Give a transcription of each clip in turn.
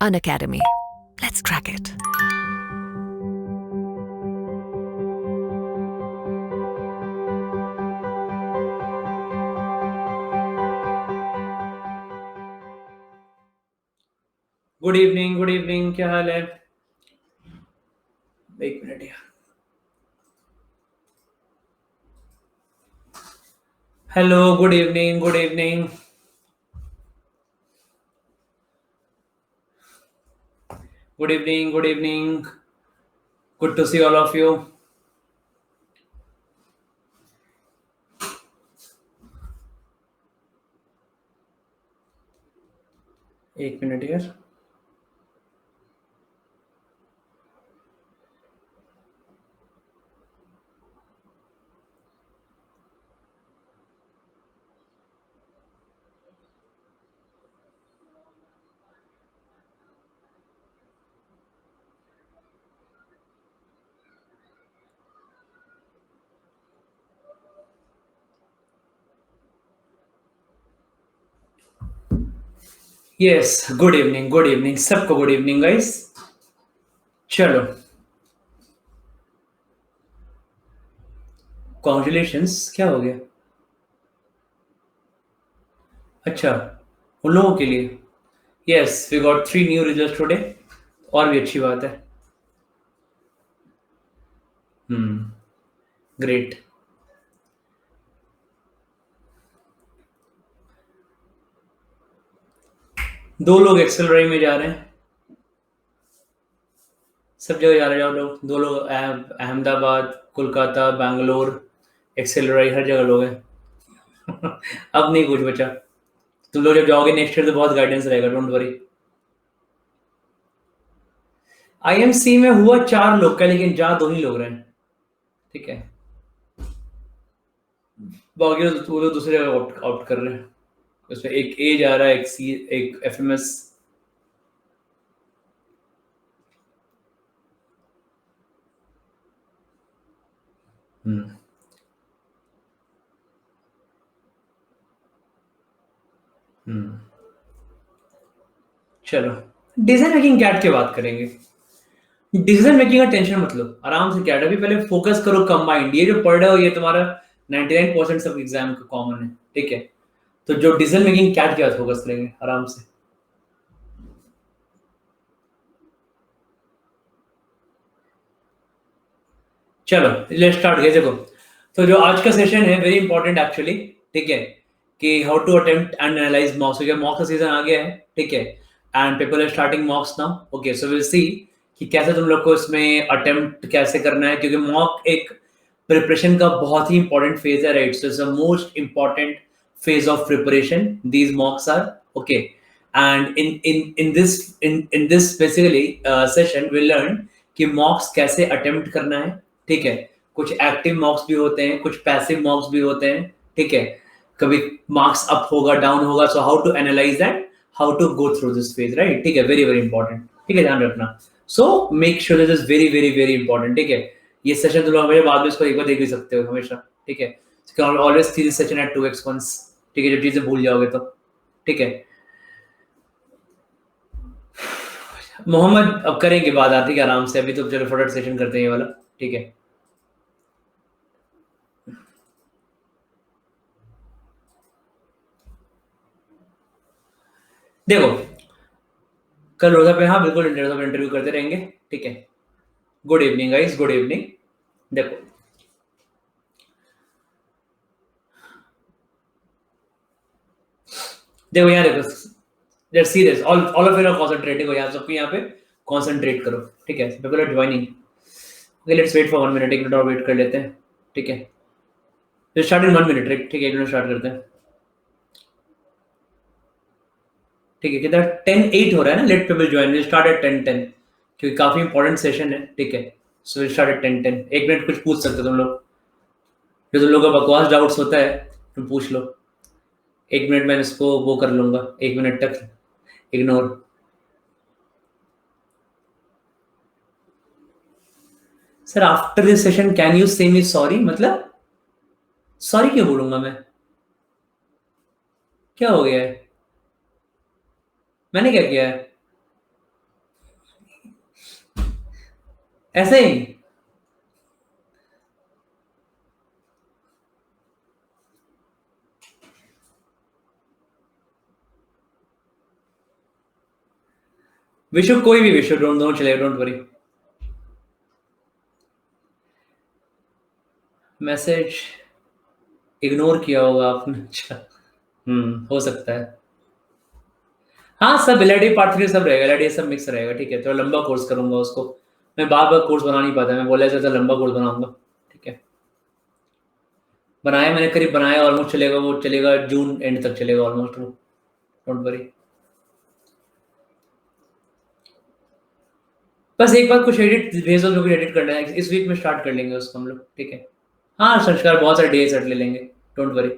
Unacademy. Let's crack it. Good evening, क्या हाल है? एक मिनट यार। Hello, good evening. Good evening. Good to see all of you. एक मिनट यार। यस, गुड इवनिंग सबको। Good evening guys. चलो, कॉन्ग्रेचुलेशंस। क्या हो गया? अच्छा, उन लोगों के लिए। Yes, we got 3 new results today. और भी अच्छी बात है। ग्रेट। 2 लोग एक्सेलराइज में जा रहे हैं। सब जगह जा रहे हैं लोग। 2 लोग अहमदाबाद, कोलकाता, बैंगलोर, एक्सेलराइज हर जगह लोग हैं। अब नहीं कुछ बचा। तुम लोग जब जाओगे नेक्स्ट ईयर तो बहुत गाइडेंस रहेगा, डोंट वरी। आईएमसी में हुआ 4 लोग का, लेकिन जा 2 ही लोग रहे हैं। ठीक है, बाकी वो लोग दूसरे जगह आउट कर रहे हैं। उसमें एक ए जा रहा है, एक सी, एक एफएमएस। चलो, डिसीजन मेकिंग कैट की बात करेंगे। डिसीजन मेकिंग का टेंशन मत लो, आराम से कैट। अभी पहले फोकस करो कंबाइंड। ये जो पढ़ रहे हो ये तुम्हारा 99% सब एग्जाम का कॉमन है। ठीक है, तो जो डिसीजन मेकिंग कैट की बात फोकस करेंगे आराम से। चलो लेट्स स्टार्ट। गए देखो, तो जो आज का सेशन है वेरी इंपॉर्टेंट एक्चुअली। ठीक है, कि how to attempt and analyse mocks. क्योंकि मॉक का सीजन आ गया है। ठीक है, and people are starting mocks now. Okay, so will see कि कैसे तुम लोग को इसमें अटेम्प्ट कैसे करना है। क्योंकि मॉक एक प्रिपरेशन का बहुत ही इंपॉर्टेंट फेज है, right? So it's the most important phase of preparation these mocks are. Okay, and in this basically session we'll learn कि mocks कैसे attempt करना है। ठीक है, कुछ एक्टिव मॉक्स भी होते हैं, कुछ पैसिव मॉक्स भी होते हैं। ठीक है, कभी मार्क्स अप होगा, डाउन होगा। So how to analyse that, how to go through this phase, right? ठीक है, वेरी वेरी इंपॉर्टेंट। ठीक है, ध्यान रखना। So make sure this is very very very important. ठीक है, ये सेशन तुम लोग हमेशा बाद में इसको एक बार देख भी सकते हो हमेशा। ठीक है, always see this session at 2x once। ठीक है, जब चीजें भूल जाओगे तो। ठीक है, मोहम्मद अब करेंगे बात आती है आराम से। अभी तो चलो फटाफट सेशन करते हैं ये वाला। ठीक है, देखो कल रोजा पे, हाँ बिल्कुल इंटरव्यू करते रहेंगे। ठीक है, good evening guys, good evening. देखो, देखो यहाँ देखो, let's see this. All of you are concentrating हो। यहाँ सबको यहाँ पे कंसंट्रेट करो। ठीक है, people are joining. Okay, let's wait for 1 minute. 1 minute और वेट कर लेते हैं। ठीक है, तो स्टार्ट इन 1 मिनट। ठीक है, 1 मिनट स्टार्ट करते हैं। ठीक है, कितना 10:08 हो रहा है ना? Let people join. Will start at 10:10 क्योंकि काफी इंपॉर्टेंट सेशन है। ठीक है, so will start at 10:10। 1 minute कुछ पूछ सकते हो तुम लोग। जो तुम लोग का बकवास डाउट्स होता है तुम पूछ लो। 1 मिनट में इसको वो कर लूंगा, 1 मिनट तक ignore. Sir after this session can you से मी सॉरी? मतलब सॉरी क्यों बोलूंगा मैं? क्या हो गया है? मैंने क्या किया है? ऐसे ही विशु, कोई भी विशु, दोनों चलेगा, डोंट वरी। मैसेज इग्नोर किया होगा आपने, अच्छा। हो सकता है। हाँ, सब एलआईडी पार्ट 3 सब रहेगा, एलआईडी सब मिक्स रहेगा, ठीक है। तो लंबा कोर्स करूंगा उसको, मैं बार बार कोर्स बना नहीं पाता, मैं बोला था लंबा कोर्स बनाऊंगा, ठीक है। बनाया मैंने, करीब बनाया, ऑलमोस्ट चलेगा, वो चलेगा जून एंड तक चलेगा ऑलमोस्ट, वो डोंट वरी। बस एक बार कुछ एडिट भेज दो, जो भी एडिट करना है, इस वीक में स्टार्ट कर लेंगे उसको हम लोग, ठीक है। हाँ संस्कार, बहुत सारे डे सेट ले लेंगे, don't worry.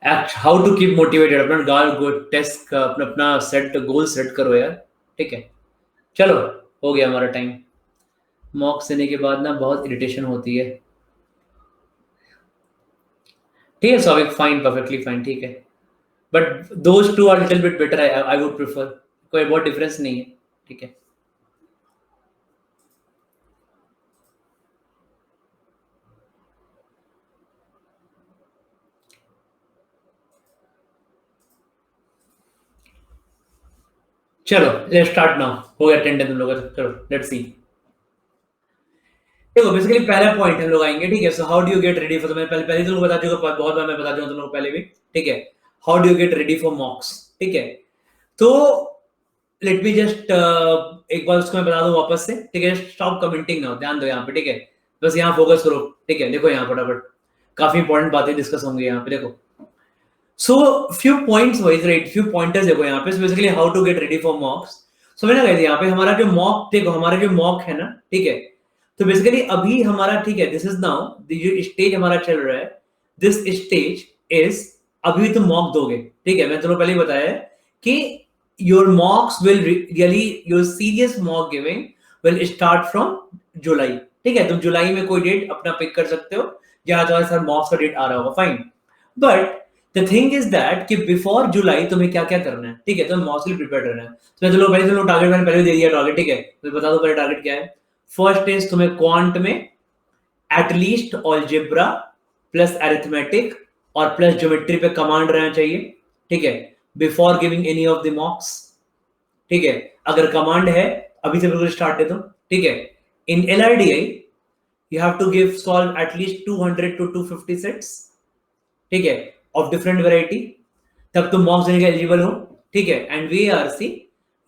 How to keep motivated, अपना गोल टेस्ट का अपना अपना सेट गोल सेट करो यार, ठीक है। चलो, हो गया हमारा टाइम। मॉक्स देने के बाद ना बहुत इरिटेशन होती है, ठीक है। सॉविक फाइन, परफेक्टली फाइन, ठीक है। But those two are little bit better, I would prefer, कोई बहुत डिफरेंस नहीं है, ठीक है। चलो लेट्स स्टार्ट नाउ, हो गया 10 तुम लोगों का, चलो लेट्स सी। देखो बेसिकली पहला पॉइंट हम लोग आएंगे, ठीक है। So how do you get ready for, मैं पहले पहले तुम लोग बता चुका, बहुत बार मैं बता चुका तुम लोग पहले भी, ठीक है। How do you get ready for mocks, ठीक है। तो लेट मी जस्ट एक बार उसको मैं बता दूं वापस से, ठीक है। स्टॉप कमेंटिंग ना, ध्यान दो यहाँ पे, ठीक है। बस यहाँ फोकस करो, ठीक है। देखो यहाँ फटाफट, काफी इंपॉर्टेंट बातें डिस्कस होंगी यहाँ पे, देखो। So few points wise, right, few pointers देखो यहाँ पे। So basically how to get ready for mocks. So मैंने कहा यहाँ पे हमारा जो मॉक, देखो हमारा जो मॉक है ना, ठीक है। तो बेसिकली अभी हमारा, ठीक है, दिस इज नाउ जो स्टेज हमारा चल रहा है, दिस स्टेज इज, अभी तुम मॉक दोगे, ठीक है। मैं तुम्हें पहले ही बताया कि your मॉक्स will really, your serious mock giving will start from जुलाई, ठीक है। तुम जुलाई में कोई डेट अपना पिक कर सकते हो जहां तुम्हारे साथ मॉक्स का डेट आ रहा होगा, fine. But the thing is that कि बिफोर जुलाई तुम्हें क्या क्या करना है, ठीक है। तुम्हें मॉक्स के लिए प्रिपेयर करना है। तो मैं चलो पहले तुम टारगेट मैंने पहले दे दिया टारगेट, ठीक है। तो बता दो पहले टारगेट क्या है। फर्स्ट इज तुम्हें क्वांट में एटलीस्ट अलजेब्रा प्लस अरिथमेटिक और प्लस ज्योमेट्री पे कमांड रहना चाहिए, ठीक है, before giving any of the मॉक्स, ठीक है। अगर कमांड है अभी से बिल्कुल स्टार्ट दे दो, ठीक है। In LRDI you have to give solve at least 200 to 250 sets, ठीक है, ऑफ डिफरेंट वैरायटी, तब तुम मॉक्स देने के एलिजिबल हो, ठीक है। And VRC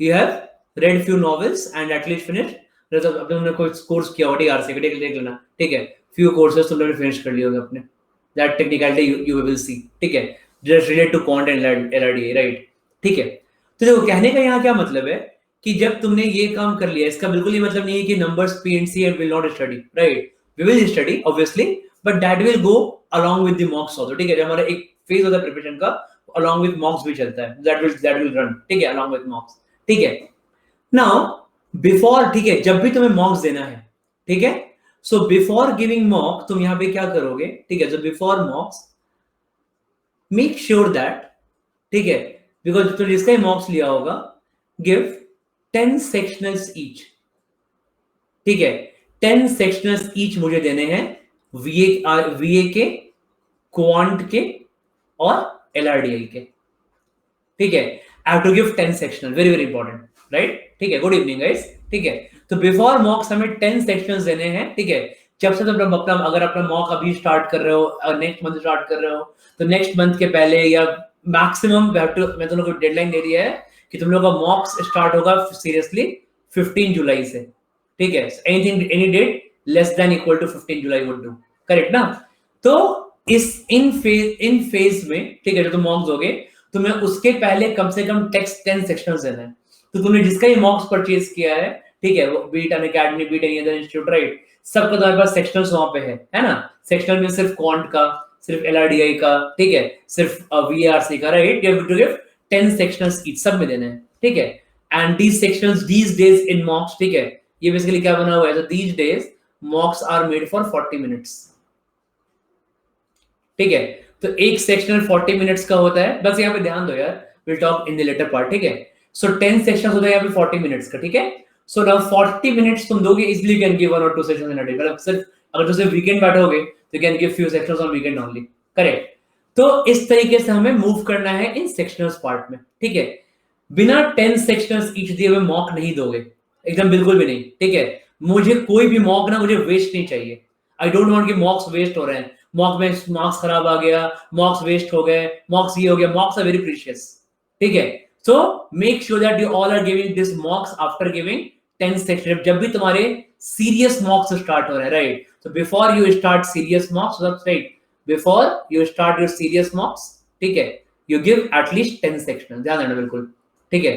you have read few novels and at least finish, अब तुमने कोई कोर्स किया हो टीआरसी का, देख लेना, ठीक है। फ्यू कोर्सेज तुमने फिनिश कर लिए होंगे अपने, that technicality you will see, ठीक है, just relate to quant and LRDA, right, ठीक है। तो देखो कहने का यहाँ क्या मतलब है कि जब तुमने ये काम कर लिया, इसका बिल्कुल ये मतलब नहीं है कि numbers P and C will not study, right, we will study obviously, but that will go along with the mocks also, ठीक है। जो हमारा एक फेज होता है प्रिपरेशन का, along with mocks भी चलता है, that will run, ठीक है, along with mocks, ठीक है। now before, ठीक है, जब भी तुम्हें mocks देना है, ठीक है, so before giving mock तुम यहाँ पे क्या करोगे, ठीक है। so before mocks make sure that, ठीक है, because तुमने जिसका ही mocks लिया होगा, give 10 sectionals each, ठीक है। 10 sectionals each मुझे देने हैं, वीए के, क्वांट के और एलआरडीआई के, ठीक है। I have to give 10 sectional, very very important, right, ठीक है। गुड इवनिंग गाइस, ठीक है। तो बिफोर मॉक्स हमें 10 सेक्शंस देने हैं, ठीक है। जब से तुम अपना, अगर अपना मॉक अभी स्टार्ट कर रहे हो, नेक्स्ट मंथ स्टार्ट कर रहे हो, तो नेक्स्ट मंथ के पहले या मैक्सिमम मैं तुम लोग को डेडलाइन दे दिया है कि तुम लोग का मॉक्स स्टार्ट होगा सीरियसली 15 जुलाई से, ठीक है। Anything, any date less than equal to 15 July would do, correct ना। तो इस इन फेज में, ठीक है, जो तुम मॉक्स दोगे, तुम्हें उसके पहले कम से कम टेक्स्ट 10 सेक्शंस देना है। तो तुमने जिसका ही मॉक्स परचेज किया है, ठीक है, वो beat an academy, beat any other institute, right, सबका तुम्हारे पास सेक्शंस वहां पे है ना। सेक्शनल में सिर्फ क्वांट का, सिर्फ एलआरडीआई का, ठीक है, सिर्फ वीआरसी का, right, you have to give 10 sections each, सब में देना है, ठीक है। And these sections these days in mocks, ठीक है, ये बेसिकली क्या बना हुआ है, तो these days mocks are made for 40 minutes, ठीक है। तो एक सेक्शनल 40 मिनट्स का होता है, बस यहाँ पे ध्यान दो यार, will talk in the latter part, ठीक है। सो 10 सेक्शंस होता है यहाँ पे 40 मिनट्स का, ठीक है। सो नाउ 40 मिनट्स तुम दोगे, easily can give 1 or 2 sessions in a day. मतलब सिर्फ अगर तुम सिर्फ वीकेंड बैठोगे तो can give few sections on weekend only, correct. तो इस तरीके से हमें मूव करना है इन सेक्शनल्स पार्ट में, ठीक है। बिना 10 सेक्शंस ईच दिए हुए मॉक नहीं दोगे, एकदम बिल्कुल भी नहीं, ठीक है। मुझे कोई भी मॉक ना मुझे वेस्ट नहीं चाहिए। आई डोंट वांट कि मॉक्स वेस्ट हो रहे हैं, मॉक में मार्क्स खराब आ गया, मॉक्स वेस्ट हो गए, मॉक्स ये हो गया। मॉक्स आर वेरी प्रीशियस, ठीक है। So make sure that you all are giving this mocks after giving 10 section, जब भी तुम्हारे सीरियस मॉक्स स्टार्ट हो रहे हैं, right. So before you start serious mocks, right, before you start your serious mocks, ठीक है, यू गिव एटलीस्ट 10 सेक्शन, ध्यान देना बिल्कुल, ठीक है।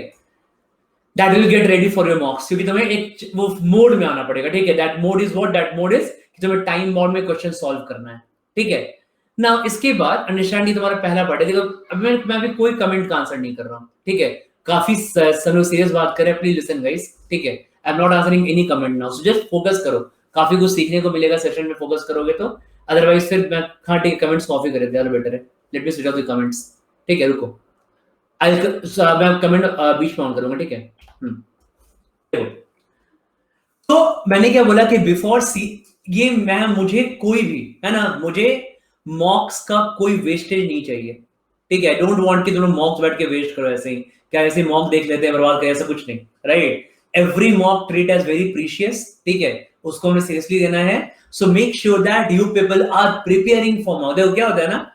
That will get ready for your मॉक्स, क्योंकि तुम्हें एक वो मोड में आना पड़ेगा, ठीक है। That mode is what, that mode is कि तुम्हें टाइम बाउंड में क्वेश्चन सॉल्व करना है, ठीक है ना। इसके बाद अंडरस्टैंड, ये तुम्हारा पहला पार्ट है। देखो अब मैं अभी कोई कमेंट का आंसर नहीं कर रहा हूँ, ठीक है। काफी सीरियस बात करें, प्लीज लिसन गाइस, ठीक है। I am not answering any comment now, so just focus करो। काफी कुछ सीखने को मिलेगा सेशन में, फोकस करोगे तो। अदरवाइज फिर मैं, हाँ ठीक है, कमेंट्स कॉपी करे ज्यादा बेटर है। Let me switch off the comments, ठीक है, रुको। मैं कमेंट बीच में ऑन करूंगा, ठीक है। तो मैंने क्या बोला कि बिफोर ये मुझे कोई भी, है ना, मुझे मॉक्स का कोई वेस्टेज नहीं चाहिए, ठीक है। डोंट वांट कि तुम मॉक्स बैठ के वेस्ट करो ऐसे ही, क्या ऐसे मॉक देख लेते हैं बर्बाद करें, ऐसा कुछ नहीं, right. Every mock treat as very precious, ठीक है, उसको हमें सीरियसली देना है। So make sure that you people are preparing for mock. देखो क्या होता है ना,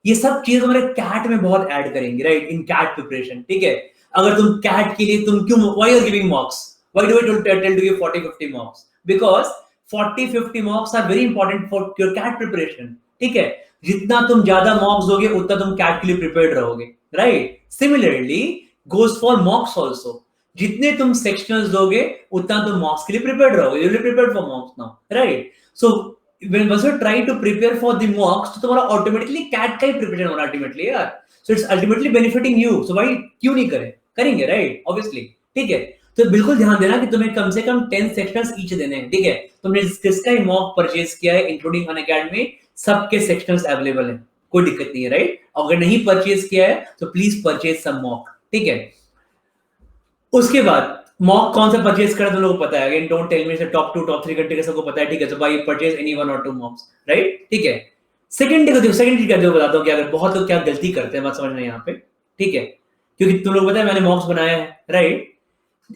ये सब चीज हमारे कैट में बहुत ऐड करेंगे, राइट, इन कैट प्रिपरेशन, ठीक है। अगर तुम कैट के लिए तुम क्यों, why are giving mocks, why do I tell to give 40-50 mocks, because 40-50 mocks are very important for your CAT preparation, ठीक है। जितना तुम ज्यादा मॉक्स दोगे उतना तुम कैट के लिए प्रिपेयर्ड रहोगे, right. Similarly goes for मॉक्स also, जितने तुम सेक्शनल्स दोगे उतना तुम मॉक्स के लिए प्रिपेयर्ड रहोगे, you will be prepared for मॉक्स now, right. So when once you try to prepare for the mocks, तो तुम्हारा ऑटोमेटिकली कैट का ही प्रिपरेशन होना अल्टीमेटली यार। So it's ultimately benefiting you, so भाई क्यों नहीं करें, करेंगे, राइट, ऑब्वियसली, ठीक है। तो बिल्कुल ध्यान देना कि तुम्हें कम से कम 10 सेक्शंस ईच देने हैं, ठीक है। तुमने किसका ही मॉक परचेज किया है इंक्लूडिंग अनअकैडमी, सबके सेक्शंस अवेलेबल हैं, कोई दिक्कत नहीं है, राइट। अगर नहीं परचेज किया है तो प्लीज परचेज सम मॉक, ठीक है। उसके बाद मॉक कौन सा परचेज करें तुम लोगों को पता है, अगेन डोंट टेल मी से टॉप 2 टॉप 3 घंटे का सबको पता है, ठीक है। तो भाई परचेज एनी 1 or 2 मॉक्स, राइट, ठीक है। सेकंड डे को देखो, सेकंड डे क्या देखो, बताता हूं कि अगर बहुत लोग क्या गलती करते हैं मत समझना यहाँ पे, ठीक है, क्योंकि तुम लोग पता है मैंने मॉक्स बनाया है, राइट।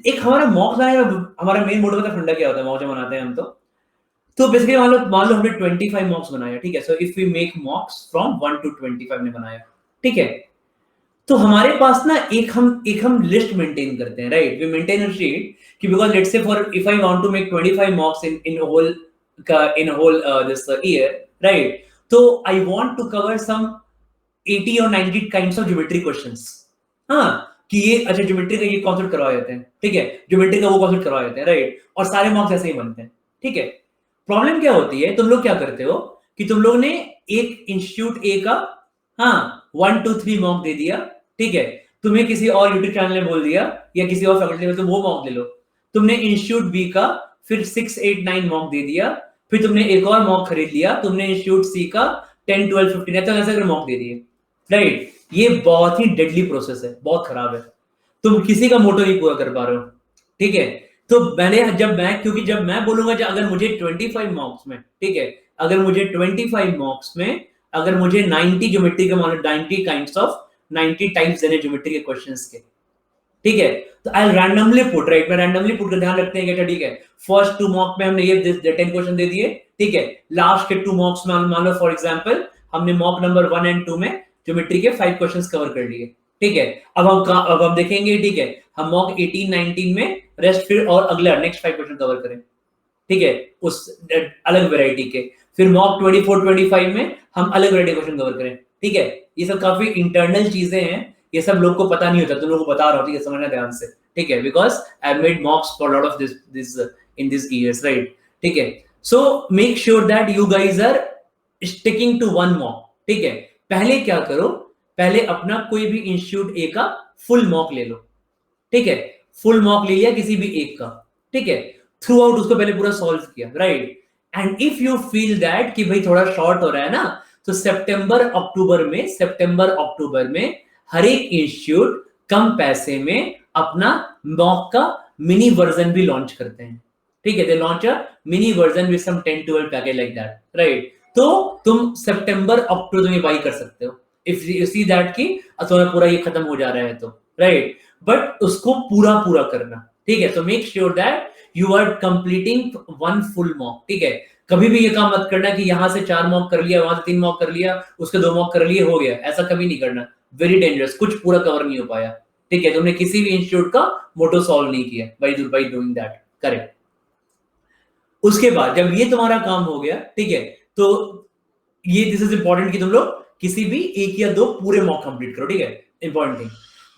एक हमारा मॉक्स बनाया, हमारा मेन मोटिव का फंडा क्या होता है मॉक्स जब बनाते हैं हम, तो बेसिकली मान लो हमने 25 मॉक्स बनाया, ठीक है। So if we make mocks from 1 to 25 ने बनाया, ठीक है। तो हमारे पास ना एक हम लिस्ट मेंटेन करते हैं, right. We maintain a sheet कि because let's say for if I want to make 25 mocks in whole this year, right. तो I want to cover some 80 or 90 kinds of geometry questions, हाँ, कि ये अच्छा geometry का ये concept करवा देते हैं, ठीक है, ज्योमेट्री का वो कॉन्सेप्ट करवा देते हैं, राइट। और सारे मॉक्स ऐसे ही बनते हैं, ठीक है। प्रॉब्लम क्या होती है, तुम लोग क्या करते हो कि तुम लोग ने एक इंस्टीट्यूट ए का, हाँ, 1 to 3 मॉक दे दिया, ठीक है। तुम्हें किसी और यूट्यूब चैनल ने बोल दिया या किसी और फैकल्टी में, तुम वो मॉक ले लो। तुमने इंस्टीट्यूट बी का फिर 6, 8, 9 मॉक दे दिया, फिर तुमने एक और मॉक खरीद लिया, तुमने इंस्टीट्यूट सी का 10, 12, 15 ऐसा ऐसा मॉक दे दिए, राइट। ये बहुत ही डेडली प्रोसेस है, बहुत खराब है, तुम किसी का मोटो नहीं पूरा कर पा रहे हो, ठीक है। तो क्योंकि जब मैं बोलूंगा अगर मुझे 25 मॉक्स में, ठीक है, अगर मुझे 25 मॉक्स में अगर मुझे 90 ज्योमेट्री के मान 90 काइंड्स ऑफ 90 टाइप्स देने ज्योमेट्री के क्वेश्चंस के, ठीक है। तो आई रैंडमली पुट, राइट, मैं रैंडमली पुट कर, ध्यान रखते हैं क्या, ठीक है। फर्स्ट 2 मॉक में हमने ये 10 क्वेश्चन दे दिए, ठीक है। लास्ट के 2 मॉक्स में मान लो फॉर एग्जांपल हमने मॉक नंबर 1 and 2 में ज्योमेट्री के 5 क्वेश्चंस कवर कर लिए, ठीक है। अब हम देखेंगे, ठीक है, हम मॉक 18, 19 में रेस्ट फिर और अगला नेक्स्ट 5 क्वेश्चन कवर करें, ठीक है, उस अलग वैरायटी के। फिर मॉक 24, 25 में हम अलग वैरायटी क्वेश्चन कवर करें, ठीक है। ये सब काफी इंटरनल चीजें हैं, ये सब लोग को पता नहीं होता, तुम लोगों को बता रहा हूं, ठीक है, समझना ध्यान से, ठीक है, because I have made mocks for lot of this in this years, right, ठीक है। So make sure that you guys are sticking to one mock, ठीक है। पहले क्या करो, पहले अपना कोई भी इंस्टीट्यूट ए का फुल मॉक ले लो, ठीक है। फुल मॉक ले लिया किसी भी एक का, ठीक है, थ्रू आउट उसको पहले पूरा सॉल्व किया, right. And if you feel that कि भाई थोड़ा शॉर्ट हो रहा है ना, तो सितंबर अक्टूबर में हर एक इंस्टीट्यूट कम पैसे में अपना मॉक का मिनी वर्जन भी लॉन्च करते हैं, ठीक है, they launch a mini version with some 10-12 package like that, right. तो तुम सितंबर अक्टूबर में बाई कर सकते हो इफ यू सी दैट कि तुम्हारा पूरा ये खत्म हो जा रहा है तो, राइट। बट उसको पूरा पूरा करना, ठीक है। So make sure that you are completing one full mock, ठीक है। कभी भी ये काम मत करना कि यहां से 4 मॉक कर लिया, वहां से 3 मॉक कर लिया, उसके 2 मॉक कर लिए, हो गया, ऐसा कभी नहीं करना। वेरी डेंजरस, कुछ पूरा कवर नहीं हो पाया, ठीक है। तुमने किसी भी इंस्टीट्यूट का मोटो सॉल्व नहीं किया बाय डूइंग दैट, करेक्ट। उसके बाद जब ये तुम्हारा काम हो गया, ठीक है, तो ये दिस इज इंपॉर्टेंट कि तुम लोग किसी भी एक या दो पूरे मॉक कंप्लीट करो, ठीक है, इंपॉर्टेंट थिंग।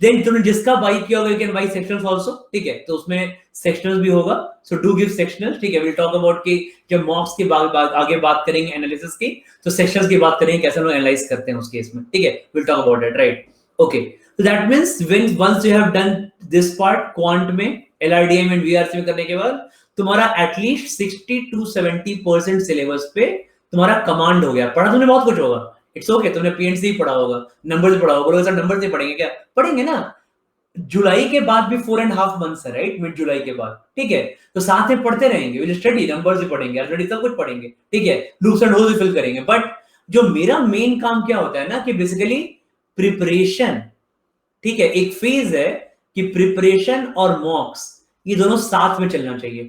देन तुमने जिसका बाई किया होगा, you can buy sections also, ठीक है। तो उसमें सेक्शनल्स भी होगा, सो डू गिव सेक्शनल्स, ठीक है। विल टॉक अबाउट कि जब मॉक्स की आगे बात करेंगे एनालिसिस की, तो सेक्शंस की बात करेंगे कैसे लोग एनालाइज करते हैं उस केस में, ठीक है। Will talk about it, right, okay. So that means when once you have done this part quant में, LRDM एंड VRC में करने के बाद तुम्हारा एटलीस्ट 60 to 70% सिलेबस पे तुम्हारा कमांड हो गया। पढ़ा तुमने बहुत कुछ होगा, इट्स ओके, तुमने पीएनसी पढ़ा होगा, नंबर्स पढ़ा होगा, सर नंबर्स नहीं पढ़ेंगे क्या? पढ़ेंगे ना। जुलाई के बाद भी 4.5 मंथ्स है, राइट, मिड जुलाई के बाद, ठीक है। तो साथ में पढ़ते रहेंगे, विल स्टडी, नंबर्स भी पढ़ेंगे, ऑलरेडी सब कुछ पढ़ेंगे, ठीक है, लूप्स एंड होल्स भी फिल करेंगे। बट जो मेरा मेन काम क्या होता है ना कि बेसिकली प्रिपरेशन, ठीक है। एक फेज है कि प्रिपरेशन और मॉक्स ये दोनों साथ में चलना चाहिए,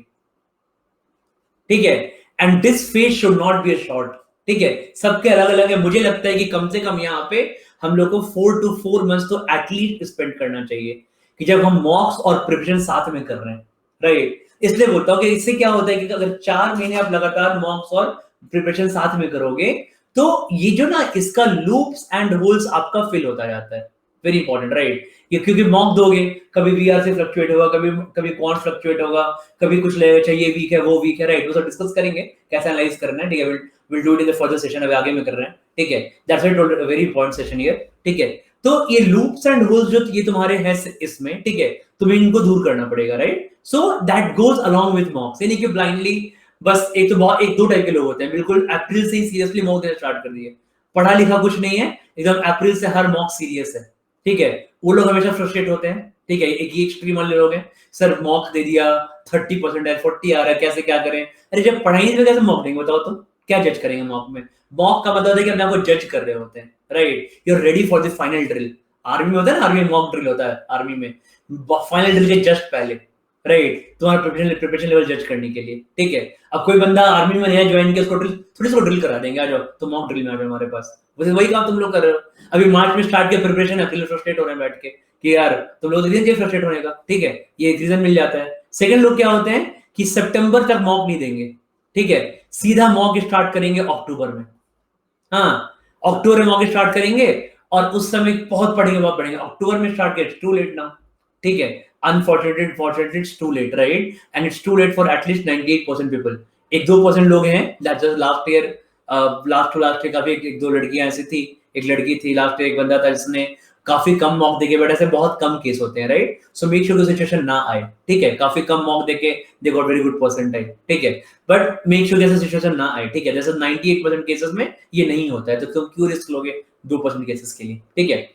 ठीक है। And this phase should not be a short, ठीक है। सबके अलग अलग है। मुझे लगता है कि कम से कम यहाँ पे हम लोग को 4 to 4 मंथ्स तो एटलीस्ट स्पेंड करना चाहिए कि जब हम मॉक्स और प्रिपरेशन साथ में कर रहे हैं, राइट। इसलिए बोलता हूं कि इससे क्या होता है कि अगर 4 महीने आप लगातार मॉक्स और प्रिपरेशन साथ में करोगे तो ये जो ना इसका लूप्स एंड होल्स आपका फिल होता जाता है। Very important, right. क्योंकि मॉक दोगे, कभी वीआर से फ्लक्चुएट होगा, कभी कभी क्वांट फ्लक्चुएट होगा, कभी कुछ चाहिए वीक है, वो वीक है, राइट। वो सब डिस्कस करेंगे कैसे एनालाइज करना है, ठीक है। Will do it in the further session, अभी आगे में कर रहे हैं, ठीक है। That's a very important session here, ठीक है। तो ये लूप्स एंड होल्स जो ये तुम्हारे हैं इसमें, ठीक है, तुम्हें इनको दूर करना पड़ेगा, right. So that goes along with मॉक्स, यानी कि ब्लाइंडली बस एक दो टाइप के लोग होते हैं, बिल्कुल अप्रैल से ही सीरियसली मॉक देना स्टार्ट कर दिए, पढ़ा लिखा कुछ नहीं है, एकदम अप्रैल से हर मॉक सीरियस है, ठीक है। वो लोग हमेशा फ्रस्ट्रेट होते हैं, ठीक है। एक ही एक्सट्रीम वाले लोग हैं, सर मॉक दे दिया 30% है, 40 आ रहा है, कैसे क्या करें? अरे जब पढ़ाई नहीं तो कैसे मॉक देंगे, बताओ तो क्या जज करेंगे मॉक में? मॉक का मतलब है कि अपने आपको जज कर रहे होते हैं, right. You are ready for the final drill. Army में होता है ना, आर्मी में मॉक ड्रिल होता है, आर्मी में फाइनल ड्रिल के जस्ट पहले, राइट, तुम्हारा प्रिपरेशन लेवल जज करने के लिए, ठीक है। अब कोई बंदा आर्मी में नया ज्वाइन किया, उसको थोड़ी सी ड्रिल करा देंगे, आ जाओ तो मॉक ड्रिल में आ जाओ हमारे पास, वही काम तुम लोग कर रहे हो। अभी मार्च में स्टार्ट किया प्रिपरेशन, अप्रैल फ्रस्ट्रेट हो रहे हैं बैठ के कि यार तुम लोग रीजन चाहिए फ्रस्ट्रेट होने का, ठीक है, ये रीजन मिल जाता है। सेकंड लोग क्या होते हैं कि सितंबर तक मॉक नहीं देंगे, ठीक है, सीधा मॉक स्टार्ट करेंगे अक्टूबर में। हाँ, अक्टूबर में मॉक स्टार्ट करेंगे और उस समय बहुत पढ़ेंगे, अक्टूबर में स्टार्ट किया, टू लेट नाउ, ठीक है। Unfortunately it's too late, right? And it's too late for at least 98% people. 1-2% लोग हैं, that's just last year काफी एक दो लड़कियां ऐसी थी, एक लड़की थी लास्ट ईयर, एक बंदा था जिसने काफी कम मॉक देके, बट ऐसे बहुत कम केस होते हैं, राइट। सो मेक श्योर सिचुएशन ना आए, ठीक है। काफी कम मॉक देके they got very good percentile, ठीक है, बट मेक श्योर ऐसा सिचुएशन ना आए, ठीक है। जैसे 98% केसेस में ये नहीं होता है, तो तुम क्यों रिस्क लोगे 2% केसेस के लिए, ठीक है।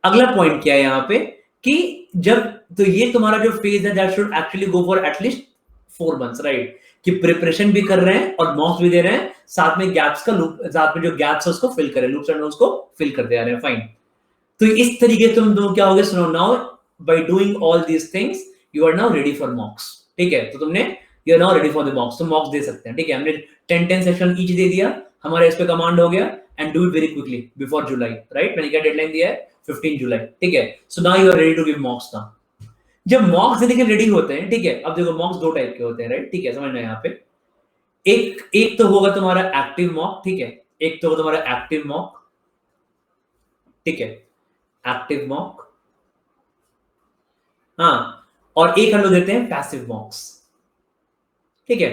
अगला पॉइंट क्या है यहाँ पे कि जब, तो ये तुम्हारा जो फेज है that should actually go for at least 4 months, right, कि प्रिपरेशन भी कर रहे हैं और मॉक्स भी दे रहे हैं, साथ में गैप्स का लूप, साथ में जो गैप्स है उसको फिल करें, लूप्स एंड उसको फिल करते आ रहे हैं, फाइन। तो इस तरीके से तुम दोनों क्या होगे, सुनो, now by doing all these things you are now ready for mocks, ठीक है। तो तुमने you are now ready for the mocks, तो मॉक्स दे सकते हैं, ठीक है। हमने 10 सेक्शन ईच दे दिया, हमारा इस पे कमांड हो गया, and do it very quickly before July, right. मैंने क्या डेडलाइन दिया है, 15 जुलाई, ठीक है। So now you are ready to give mocks now. जब मॉक्स देने के रेडी होते हैं, ठीक है, अब देखो मॉक्स दो टाइप के होते हैं, राइट, ठीक है, समझना यहाँ पे। एक तो होगा तुम्हारा एक्टिव मॉक, ठीक है, एक तो होगा तुम्हारा एक्टिव मॉक, ठीक है, एक्टिव मॉक, हाँ, और एक हम लोग देते हैं पैसिव मॉक्स, ठीक है।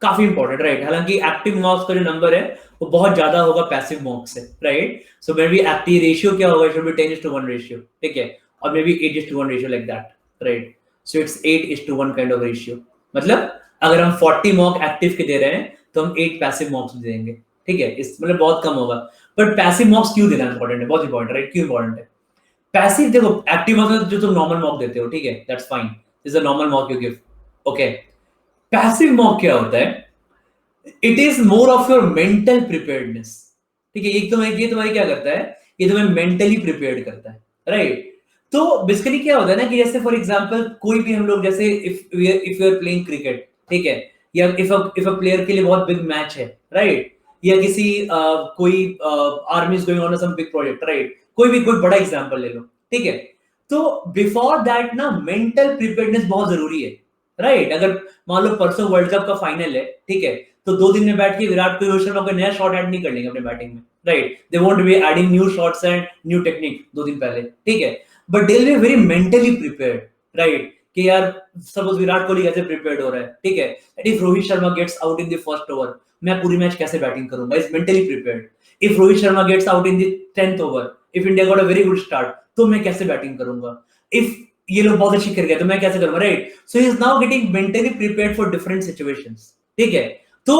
काफी इंपॉर्टेंट, राइट। हालांकि एक्टिव मॉक्स का जो नंबर है वो बहुत ज्यादा होगा पैसिव मॉक्स से, right. So may be active ratio क्या होगा, इट शुड बी 10:1 रेशियो, ठीक है, और may be 8:1 ratio like that, right. So it's 8:1 kind of ratio. मतलब अगर हम 40 मॉक एक्टिव के दे रहे हैं तो हम 8 पैसिव मॉक्स देंगे, ठीक है। इस मतलब बहुत कम होगा, बट पैसिव मॉक्स क्यों देना इंपॉर्टेंट है, बहुत इंपॉर्टेंट, राइट। क्यों इंपॉर्टेंट है पैसिव? देखो एक्टिव मॉक्स जो तुम नॉर्मल मॉक देते हो, ठीक है, that's fine, is a normal mock you give. Okay, passive mock क्या होता है? It is more of your mental preparedness. ठीक है, ये तुम्हारी क्या करता है, ये तुम्हें मेंटली प्रिपेयर्ड करता है, राइट? तो बेसिकली क्या होता है ना कि जैसे फॉर एग्जांपल कोई भी हम लोग जैसे if you are playing cricket, ठीक है, या इफ अ प्लेयर के लिए बहुत बिग मैच है, राइट, या किसी कोई army is going on some big project, right, कोई बड़ा एग्जांपल ले लो, ठीक है, तो बिफोर दैट ना मेंटल प्रिपेयर्डनेस बहुत जरूरी है, राइट? अगर मान लो परसों वर्ल्ड कप का फाइनल है, ठीक है, तो 2 दिन में बैठ के विराट कोहली रोहित शर्मा को नया शॉट ऐड नहीं कर लेंगे अपने बैटिंग में, right? They won't be adding new shots and new technique 2 दिन पहले, ठीक है, but they will be very mentally prepared, right? कि यार सपोज विराट कोहली कैसे प्रिपेयर्ड हो रहा है, ठीक है, if Rohit Sharma gets out in the first over, मैं पूरी मैच कैसे बैटिंग करूंगा, is mentally prepared. If Rohit Sharma gets out in the 10th over, if India got a very good start, तो मैं कैसे बैटिंग करूंगा. इफ ये लोग बहुत अच्छी कर गए तो मैं कैसे करूंगा, right? So he is now getting mentally prepared for different situations, ठीक है. तो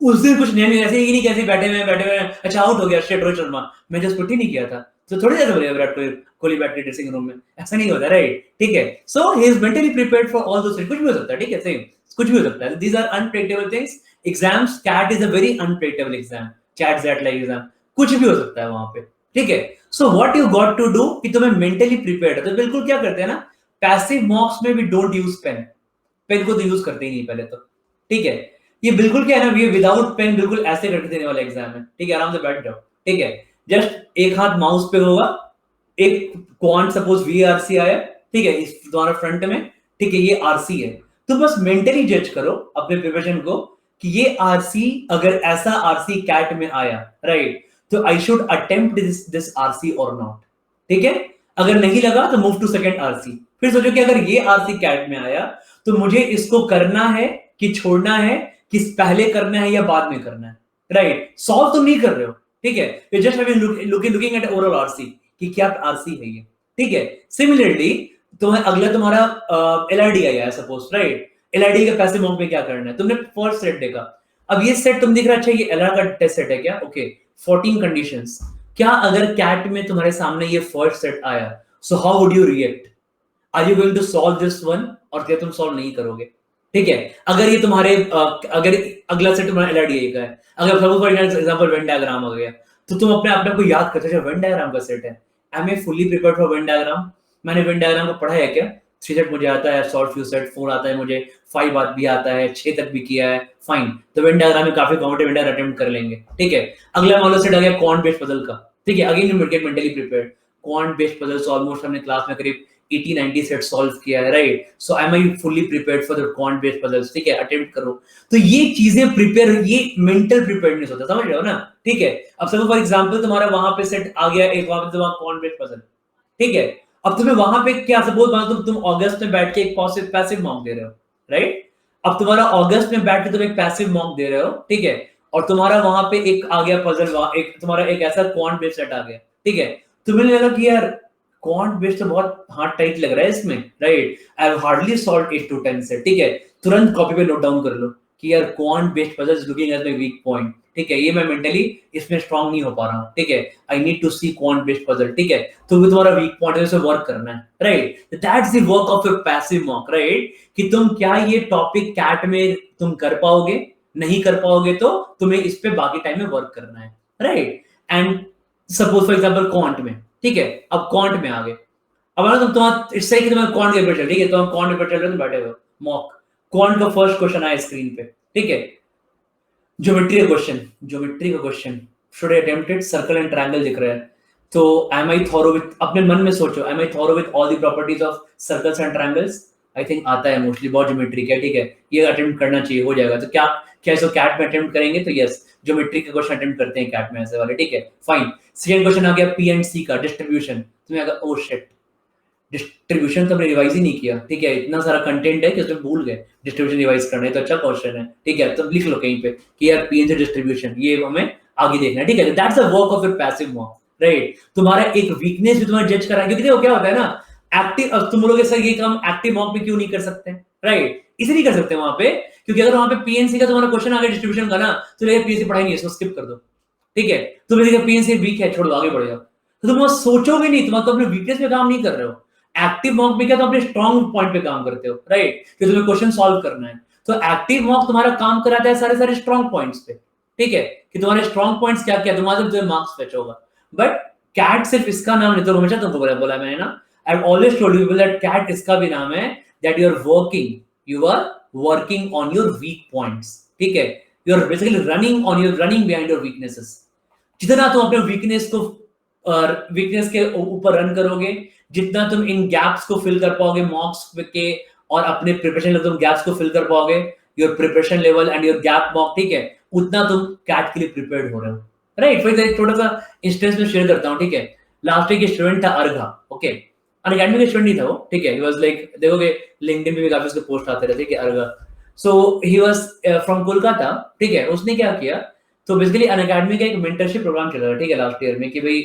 उस दिन कुछ नहीं, ऐसे ही नहीं, कैसे बैठे हुए अच्छा आउट हो गया शिट रोहित शर्मा, मैं जस्ट पुट ही नहीं किया था, तो थोड़ी देर बोलेगा विराट कोहली बैठ के ड्रेसिंग रूम में, ऐसा नहीं होता, राइट? ठीक है, so he is mentally prepared for all those. कुछ भी हो सकता है, ठीक है, सेम कुछ भी हो सकता है. These are unpredictable things. Exams, CAT is a very unpredictable exam, chat that like exam, कुछ भी हो सकता है वहां पे, ठीक है. So what you got to do कि तुम्हें मेंटली प्रिपेयर्ड है, तो बिल्कुल क्या करते हैं ना, पैसिव मॉक्स में भी डोंट यूज पेन. पेन को तो यूज करते ही नहीं पहले तो, ठीक है. ये बिल्कुल क्या है ना, ये विदाउट पेन बिल्कुल ऐसे करके देने वाला एग्जाम है, ठीक है, आराम से बैठ जाओ, ठीक है. जस्ट एक हाथ माउस पे होगा, एक क्वांट सपोज वीआरसी आया, ठीक है, इस तुम्हारा फ्रंट में, ठीक है, ये आरसी है, तो बस मेंटली जज करो अपने प्रिपरेशन को कि ये आरसी, अगर ऐसा आरसी कैट में आया, राइट, तो I should attempt this RC और नॉट, ठीक है. अगर नहीं लगा तो मूव टू सेकंड आरसी. फिर सोचो कि अगर ये आरसी कैट में आया तो मुझे इसको करना है कि छोड़ना है, कि पहले करना है या बाद में करना है, राइट? सॉल्व तुम नहीं कर रहे हो, ठीक है, you just have looking at overall RC कि क्या आरसी है ये, ठीक है. सिमिलरली अगला तुम्हारा एलआरडी आया है सपोज, राइट? एलआरडी के पैसे मॉक में क्या करना है, तुमने फर्स्ट सेट देखा, अब ये सेट तुम दिख रहा, अच्छा ये एलआर का टेस्ट सेट है क्या, ओके, 14 कंडीशंस. क्या अगर कैट में तुम्हारे सामने ये फर्स्ट सेट आया, so how would you react? Are you going to solve this one, और क्या तुम सॉल्व नहीं करोगे, ठीक है. अगर ये तुम्हारे अगर अगला सेट तुम्हारा एलआरडी का है, अगर suppose for example Venn diagram आ गया, तो तुम अपने आप को याद करते हो वेन डायग्राम का सेट है, am a fully prepared for Venn diagram, मैंने वेन डायग्राम को पढ़ा है क्या, 3 सेट मुझे आता है, सॉल्व फ्यू सेट, 4 आता है मुझे, 5 बात भी आता है, 6 तक भी किया है, फाइन. तो वेन डायग्राम में काफी कॉम्पिटेटिव वेन डायग्राम अटेम्प्ट कर लेंगे, ठीक है. अगला मान लो सेट आ गया क्वांट बेस्ड पजल का, ठीक है, again you get mentally prepared. Quant based puzzles almost हमने क्लास में करीब 80-90 सेट सॉल्व किया है, right? So I am fully prepared for the quant based puzzles, ठीक है, अटेम्प्ट करो. तो ये चीजें प्रिपेयर, ये मेंटल प्रिपेयर्डनेस होता है, समझ रहे हो ना, ठीक है. अब सपोज फॉर एग्जांपल तुम्हारा वहां पे सेट आ गया एक, वहां पे तुम्हारा क्वांट बेस्ड पजल, ठीक है. अब तुम्हें वहां पे क्या सपोज तुम अगस्त में बैठ के एक पैसिव मॉक दे रहे हो, राइट? अब तुम्हारा अगस्त में बैठ के तुम एक पैसिव मॉक दे रहे हो, ठीक है, और तुम्हारा वहां पे एक आ गया पजल, एक तुम्हारा एक ऐसा क्वांट बेस्ड सेट आ गया, ठीक है. तुम्हें लगा कि यार क्वांट बेस्ड तो बहुत हार्ड टाइट लग रहा है इसमें, right? I have hardly solved 8 to 10 set, ठीक है. तुरंत कॉपी पे नोट डाउन कर लो कि यार quant based puzzle is looking as my weak point, ठीक है, ये मैं मेंटली इसमें स्ट्रांग नहीं हो पा रहा हूं, ठीक है, I need to see quant based puzzle, ठीक है. तो वो तुम्हारा वीक पॉइंट है, उसे वर्क करना है, right? That's the work of your passive mock, right? कि तुम क्या ये टॉपिक कैट में तुम कर पाओगे, नहीं कर पाओगे तो तुम्हें इस पे बाकी टाइम में वर्क करना है, right? And suppose for example quant में, ठीक है, अब क्वांट में आ गए, अब अगर तुम इससे कि तुम्हें क्वांट के पेपर चल, ठीक है, तो हम क्वांट पेपर चल रहे हो, बैठे हो मॉक, क्वांट का फर्स्ट क्वेश्चन आया स्क्रीन पे, ठीक है, ज्योमेट्री का question, should I attempt it, circle and triangle दिख रहा है, तो एम आई थॉरो विद, अपने मन में सोचो, am I thorough with all the properties of circles and triangles, I think आता है मोस्टली, बहुत ज्योमेट्री का, ठीक है, ये अटेम्प्ट करना चाहिए, हो जाएगा. तो क्या इसको कैट में अटेम्प्ट करेंगे, तो यस, ज्योमेट्री के क्वेश्चन अटेम्प्ट करते हैं कैट में ऐसे वाले, ठीक है, फाइन. सेकंड क्वेश्चन आ गया पी एंड सी का, डिस्ट्रीब्यूशन, तुम्हें अगर ओ शिट, डिस्ट्रीब्यूशन तो हमने रिवाइज ही नहीं किया, ठीक है, इतना सारा कंटेंट है कि उसमें भूल गए डिस्ट्रीब्यूशन रिवाइज करना है, तो अच्छा क्वेश्चन है, ठीक है, तो लिख लो कहीं पे कि यार पी एंड सी डिस्ट्रीब्यूशन, ये हमें आगे देखना है, ठीक है. That's the work of your passive mock, right? तुम्हारा एक वीकनेस भी तुम्हारा जज करा है, क्योंकि देखो क्या होता है ना, एक्टिव, तुम बोलोगे सर ये काम एक्टिव मॉक में क्यों नहीं कर सकते, राइट? इसलिए नहीं कर सकते वहां पे क्योंकि अगर वहां पे पीएनसी का तुम्हारा क्वेश्चन आ गया डिस्ट्रीब्यूशन का ना, तो ये पीएनसी पढ़ाई नहीं है, इसको स्किप कर दो, ठीक है. तुम्हें देखा पीएनसी वीक है, छोड़ दो, आगे बढ़ जाओ. तो तुम सोचोगे नहीं, तुम तो अपने वीकनेस पे काम नहीं कर रहे हो. एक्टिव मॉक में क्या तुम अपने स्ट्रॉन्ग पॉइंट पे काम करते हो, राइट, कि तुम्हें क्वेश्चन सॉल्व करना है। तो एक्टिव मॉक तुम्हारा काम कराता है सारे सारे स्ट्रॉन्ग पॉइंट्स पे, ठीक है, कि तुम्हारे स्ट्रॉन्ग पॉइंट्स क्या क्या, तुम्हारा जो मार्क्स फेच होगा। बट कैट सिर्फ इसका नाम नहीं, तो हमेशा तुमको बोला मैंने ना, I have always told you that CAT इसका भी नाम है, that you are working on your weak points, ठीक है, you are basically running behind your weaknesses. जितना तुम अपने वीकनेस के ऊपर रन करोगे, जितना तुम इन गैप्स को फिल कर पाओगे मॉक्स के, और अपने प्रिपरेशन लेवल तुम गैप्स को फिल कर पाओगे, your preparation level and your gap mock, ठीक है, उतना तुम कैट के लिए प्रिपेयर्ड हो रहे हो, राइट। फिर एक छोटा सा इंस्टेंस में शेयर करता हूँ, ठीक है। लास्ट ईयर के स्टूडेंट था अर्घा, ओके, अनअकैडमी का स्टूडेंट नहीं था वो, ठीक है, ही वाज लाइक, देखोगे लिंक्डइन पे भी काफी उसके पोस्ट आते रहते, ठीक है, अर्घा। सो ही वाज फ्रॉम कोलकाता, ठीक है। उसने क्या किया, तो बेसिकली अनअकैडमी का एक मेंटरशिप प्रोग्राम चल रहा है, ठीक है, लास्ट ईयर में, कि भाई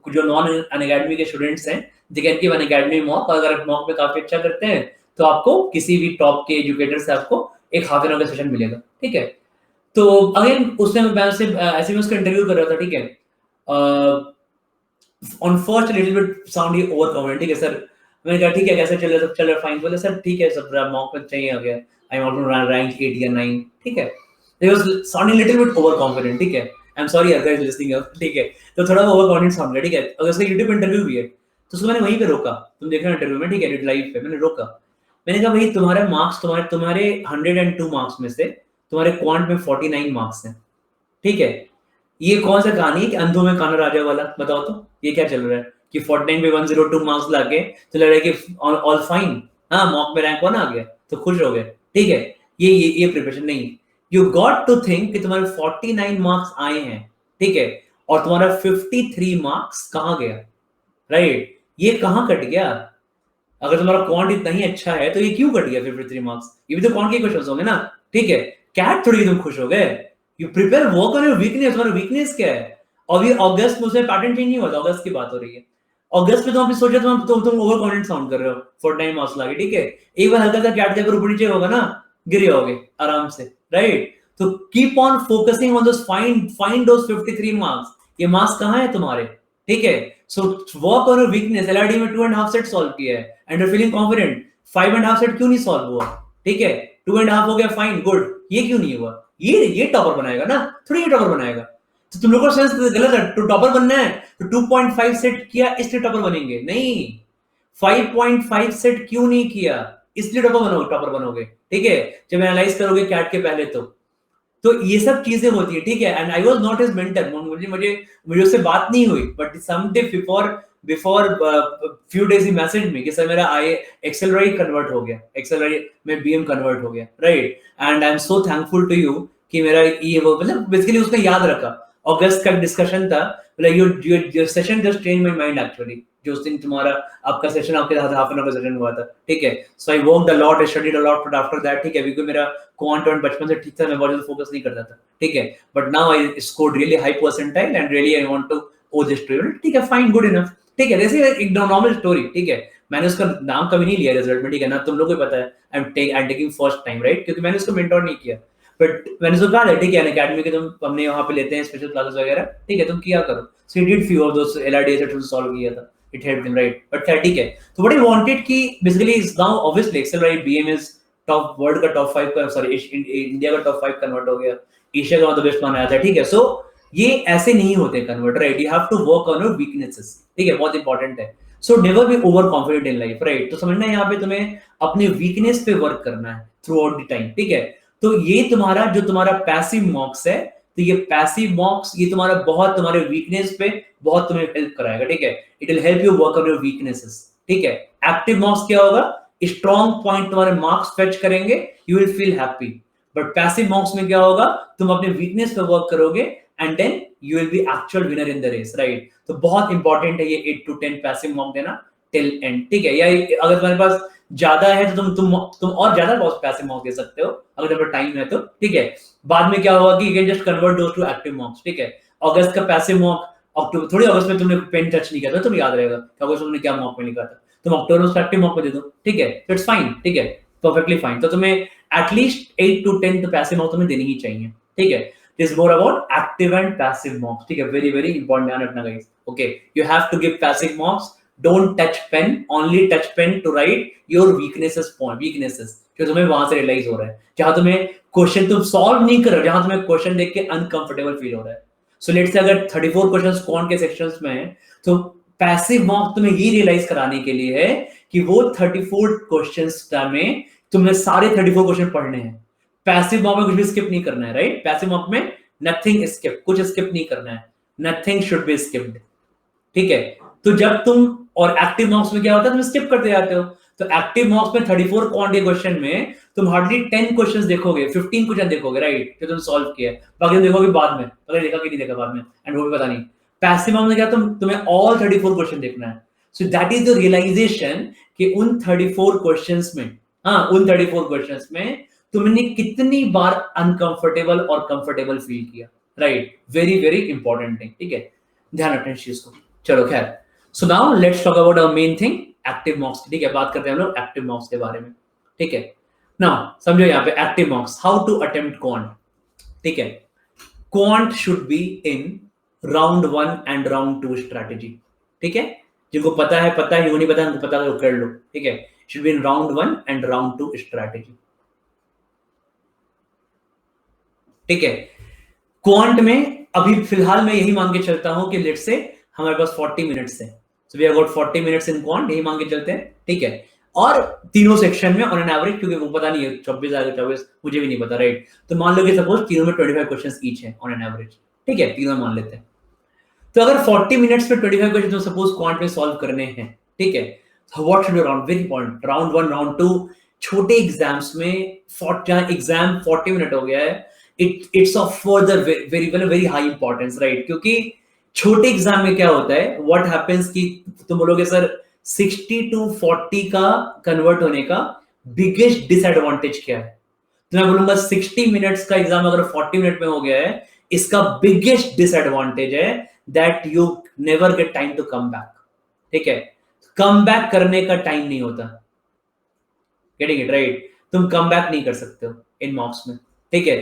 जो नॉन अनअकैडमी के स्टूडेंट्स हैं, they can give Unacademy mock, अगर आप मॉक में काफी अच्छा करते हैं तो आपको किसी भी टॉप के एजुकेटर से आपको एक हाफ एन आवर का सेशन मिलेगा, ठीक है। तो अगेन उसने मैं से ऐसे में उसका इंटरव्यू कर रहा था, ठीक है। On first little bit sound he over confident, ठीक है सर। मैंने कहा ठीक है, कैसे चल रहा है, सब चल रहा है फाइन। बोले सर ठीक है, सब मॉक में चाहिए आ गया, आई वांट टू रैंक 8 या 9, ठीक है। He was sounding little bit over confident, ठीक है। आई एम सॉरी यार गाइस लिसनिंग अप, ठीक है। तो थोड़ा ओवर कॉन्फिडेंट साउंड है, ठीक है। अगर उसका यूट्यूब इंटरव्यू भी है तो उसको मैंने वहीं पे रोका, तुम देख रहे हो इंटरव्यू में, ठीक है, लाइव पे मैंने रोका। मैंने कहा भाई तुम्हारे मार्क्स, तुम्हारे 102 मार्क्स में से तुम्हारे क्वांट में 49 मार्क्स हैं, ठीक है। ये कौन सा कहानी है कि अंधों में काना राजा वाला, बताओ तो ये क्या चल रहा है कि 49 पे 102 मार्क्स लाके तो लग रहा है कि ऑल फाइन, हाँ मॉक में रैंक 1 आ गया तो खुश हो गए, ठीक है। ये प्रिपरेशन नहीं है। यू गॉट टू थिंक कि तुम्हारे 49 मार्क्स आए हैं, ठीक है, और तुम्हारा 53 मार्क्स कहाँ गया, राइट, ये कहाँ कट गया। अगर तुम्हारा क्वांट इतना ही अच्छा है तो ये क्यों कट गया 53 मार्क्स, ये भी तो क्वांट के क्वेश्चंस होंगे ना, ठीक है। कैट थोड़ी तुम खुश हो गए, you prepare work on your weakness, तुम्हारा वीकनेस क्या है। और ये अगस्त में उसमें पैटर्न चेंज नहीं हुआ था, अगस्त की बात हो रही है। अगस्त में तो आपने सोचा तुम ओवर कॉन्फिडेंट साउंड कर रहे हो 49 मार्क्स लाके, ठीक है। एक बार हल्का सा कैट के ऊपर नीचे होगा ना, गिर जाओगे आराम से, राइट। तो keep on focusing on those, find those 53 marks, ये मार्क्स कहां है तुम्हारे, ठीक है। So work on your weakness. LRD में 2.5 सेट सॉल्व किया है and you are feeling confident, 5.5 set क्यों नहीं सॉल्व हुआ, ठीक है। 2.5 हो गया, फाइन गुड, ये क्यों नहीं हुआ, ये टॉपर बनाएगा ना, थोड़ी ये टॉपर बनाएगा। तो तुम लोगों का सेंस गलत है, तो टॉपर बनना है तो 2.5 सेट किया इसलिए टॉपर बनेंगे, नहीं 5.5 सेट क्यों नहीं किया इसलिए टॉपर बनोगे, ठीक है। जब एनालाइज करोगे कैट के पहले तो ये सब चीजें होती है, ठीक है। And I was not his mentor, मुझे उससे बात नहीं हुई, but someday before few days he message में कि सर मेरा आई एक्सेलरेट कन्वर्ट हो गया, एक्सेलरेट में बीएम कन्वर्ट हो गया, right. And I am so thankful to you कि मेरा ये वो मतलब बेसिकली उसने याद रखा। अगस्त का डिस्कशन था, मतलब your session just change my mind actually, जो उस दिन तुम्हारा आपका सेशन आपके साथ हाफ एन आवर का सेशन हुआ था, ठीक है। So I worked a lot, I studied a lot, but after that, ठीक है, बिकॉज़ मेरा क्वांट और बचपन से ठीक था, मैं बहुत ज्यादा फोकस नहीं करता था, ठीक है। But now I scored really high percentile and really I want to owe this to, ठीक है, फाइन, गुड इनफ, ठीक है। जैसे एक नॉर्मल स्टोरी, ठीक है। मैंने उसका नाम कभी नहीं लिया रिजल्ट में, ठीक है ना, तुम लोगों को पता है, I am taking first time, right, क्योंकि मैंने उसको मेंटोर नहीं किया। बट मैंने उसको कहा था, ठीक है, अकेडमी के तुम हमने वहां पे लेते हैं स्पेशल क्लासेस वगैरह, ठीक है, तुम किया करो। So he did few of those LRD set solve किया था, it helped him, right. But खैर ठीक है। तो व्हाट ही वांटेड कि basically is now obviously excel, right, BM is top world का टॉप 5 का, सॉरी इंडिया का टॉप 5 कन्वर्ट हो गया, एशिया का तो बेस्ट माना जाता है, ठीक है। सो ये ऐसे नहीं होते convert, right, you have to work on your weaknesses, ठीक है, बहुत इंपॉर्टेंट है। So never be over confident in life, right. तो समझना है यहाँ पे तुम्हें अपने वीकनेस पे वर्क करना है थ्रू आउट द टाइम, ठीक है। तो ये तुम्हारा पैसिव मॉक्स है, तो ये पैसिव मॉक्स ये तुम्हारे वीकनेस पे बहुत तुम्हें हेल्प कराएगा, ठीक है। It will help you work on your weaknesses, ठीक है। एक्टिव मॉक्स क्या होगा, स्ट्रॉन्ग पॉइंट तुम्हारे मार्क्स फेच करेंगे, you will feel happy. But passive mocks में क्या होगा, तुम अपने वीकनेस पे वर्क करोगे and then you will be actual winner in the race, right. तो बहुत इंपॉर्टेंट है ये 8 to 10 पैसिव मॉक देना टिल एंड, ठीक है। या अगर तुम्हारे पास ज्यादा है तो तुम और ज्यादा पैसे मॉक दे सकते हो अगर तुम्हारे टाइम है तो, ठीक है। बाद में क्या होगा कि you can just convert those two active mocks, ठीक है। अगस्त का पैसिव मॉक, अक्टूबर थोड़ी, अगस्त में तुमने पेन टच नहीं किया था, तुम्हें याद रहेगा कि अगस्त में तुमने क्या मॉक में लिखा था, तुम अक्टूबर में एक्टिव मॉक में दे दो, ठीक है, इट्स फाइन, ठीक है, परफेक्टली फाइन। तो तुम्हें एटलीस्ट 8 to 10 तो पैसिव मॉक तुम्हें देनी ही चाहिए, ठीक है। This is more about active and passive mocks, ठीक है, वेरी वेरी इंपॉर्टेंट, ध्यान रखना guys, okay. You have to give passive mocks, don't touch pen, only touch pen to write your weaknesses जो तुम्हें वहां से रियलाइज हो रहा है, जहां तुम्हें क्वेश्चन तुम सॉल्व नहीं कर रहे हो, जहां तुम्हें क्वेश्चन देख के अनकंफर्टेबल फील हो रहा है. सो लेट्स से अगर 34 क्वेश्चंस क्वांट के सेक्शंस में है, तो पैसिव मॉक तुम्हें ये रियलाइज कराने के लिए है कि वो 34 क्वेश्चंस में तुम्हें सारे 34 क्वेश्चन पढ़ने हैं. पैसिव मॉक में कुछ भी स्किप नहीं करना है, राइट? पैसिव मॉक में नथिंग स्किप, कुछ स्किप नहीं करना है, नथिंग शुड बी स्किप्ड. ठीक है, तो जब तुम, और एक्टिव मॉक्स में क्या होता है, तुम स्किप करते जाते हो. तो एक्टिव मॉक्स में 34 क्वांट के क्वेश्चन में तुम हार्डली 10 क्वेश्चंस देखोगे, 15 क्वेश्चन देखोगे, राइट, जो तुम सॉल्व किया. बाकी तुम देखोगे बाद में, पता नहीं देखा कि नहीं देखा बाद में, एंड वो भी पता नहीं. पैसिव मॉक में क्या, तुम्हें ऑल 34 क्वेश्चन देखना है. So that is the realisation कि उन 34 क्वेश्चंस में, उन 34 क्वेश्चंस में तुमने कितनी बार अनकंफर्टेबल और कंफर्टेबल फील किया, राइट? Very very important thing. ठीक है, ध्यान रखना इस चीज को. चलो खैर, so now let's talk about our main thing, active mocks. ठीक है, बात करते हैं हम लोग एक्टिव मॉक्स के बारे में. ठीक है, नाउ समझो यहाँ पे active mocks, how to attempt quant. ठीक है, quant should be in round 1 and round 2 strategy. ठीक है, जिनको पता है, जिनको नहीं पता उनको पता है, कर लो. ठीक है, should be in round 1 and round 2 strategy. ठीक है, क्वांट में अभी फिलहाल मैं यही मान के चलता हूं कि लेट्स से हमारे पास 40 मिनट्स है. So we have got 40 minutes in quant, यही मान के चलते हैं. ठीक है, और तीनों सेक्शन में ऑन एन एवरेज, क्योंकि वो पता नहीं है 24 आएगा 24, मुझे भी नहीं पता, राइट? तो मान लो कि सपोज तीनों में 25 क्वेश्चंस ईच है ऑन एन एवरेज. ठीक है, तीनों मान लेते हैं. तो अगर 40 मिनट्स में 25 क्वेश्चन सपोज क्वांट में सॉल्व करने हैं, ठीक है, तो what should be round, very important, round 1 round 2. छोटे एग्जाम्स में जहां एग्जाम 40 मिनट हो गया है, it's of further very high importance, right? क्योंकि छोटे एग्जाम में क्या होता है, what happens कि तुम बोलोगे सर 60 to 40 का कन्वर्ट होने का बिगेस्ट डिसएडवांटेज क्या है, तो मैं बोलूंगा 60 मिनट्स का एग्जाम अगर 40 मिनट में हो गया है, इसका बिगेस्ट डिसएडवांटेज है that you never get time to come back. ठीक है, कम बैक करने का टाइम नहीं होता. Getting it, right? तुम कम बैक नहीं कर सकते हो इन मॉक्स में. ठीक है,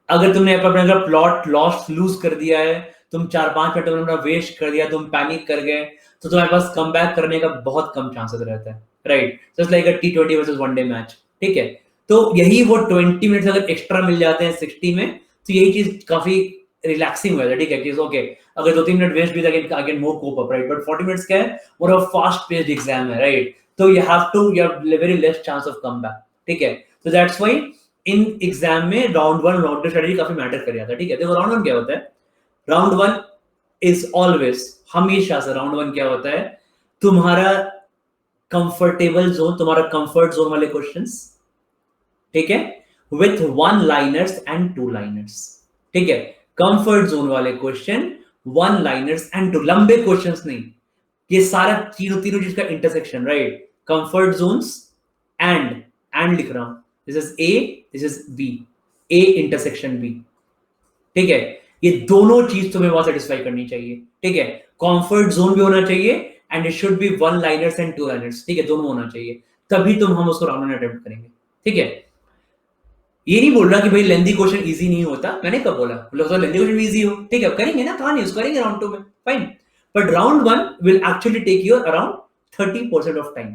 अगर तुमने अपना प्लॉट लूज कर दिया है, तुम 4-5 मिनट अपना वेस्ट कर दिया, तुम पैनिक कर गए, तो तुम्हारे पास कम बैक करने का बहुत कम चांसेस रहता है, राइट? जस्ट लाइक अ T20 वर्सेस वनडे मैच. ठीक है, तो यही वो 20 मिनट्स अगर एक्स्ट्रा मिल जाते हैं 60 में, तो यही चीज काफी रिलैक्सिंग हो जाता है. ठीक है, कि ओके, अगर 2-3 मिनट वेस्ट भी I can more cope up, right? But 40 minutes क्या है, वो फास्ट पेस्ड एग्जाम है, राइट? तो you have very less chance of come back. ठीक है, तो दैट्स व्हाई इन एग्जाम में राउंड 1 राउंड 2 स्ट्रेटजी काफी मैटर कर जाता है. ठीक है, देखो राउंड 1 क्या होता है, राउंड 1 इज ऑलवेज, हमेशा से राउंड 1 क्या होता है, तुम्हारा कंफर्टेबल जोन, तुम्हारा कंफर्ट जोन वाले क्वेश्चंस. ठीक है, विथ 1 लाइनर्स एंड 2 लाइनर्स. ठीक है, कंफर्ट जोन वाले क्वेश्चन, 1 लाइनर्स एंड 2, लंबे क्वेश्चंस नहीं, ये सारा तीनों चीज का intersection, right? Comfort Jones and लिख रहा हूं, this is A, this is B, A intersection B. ठीक है, ये दोनों चीज तुम्हें वहां सेटिस्फाई करनी चाहिए. ठीक है, कंफर्ट जोन भी होना चाहिए and it should be 1 liners and 2 liners. ठीक है, दोनों होना चाहिए, तभी हम उसको राउंड में अटेम्प्ट करेंगे. ठीक है, ये नहीं बोल रहा कि भाई लेंथी क्वेश्चन इजी नहीं होता, मैंने कब बोला, लेंथी क्वेश्चन भी इजी हो. ठीक है, करेंगे ना, कहां नहीं उसको करेंगे राउंड 2 में, fine. But round 1 will actually take you around 30% of time.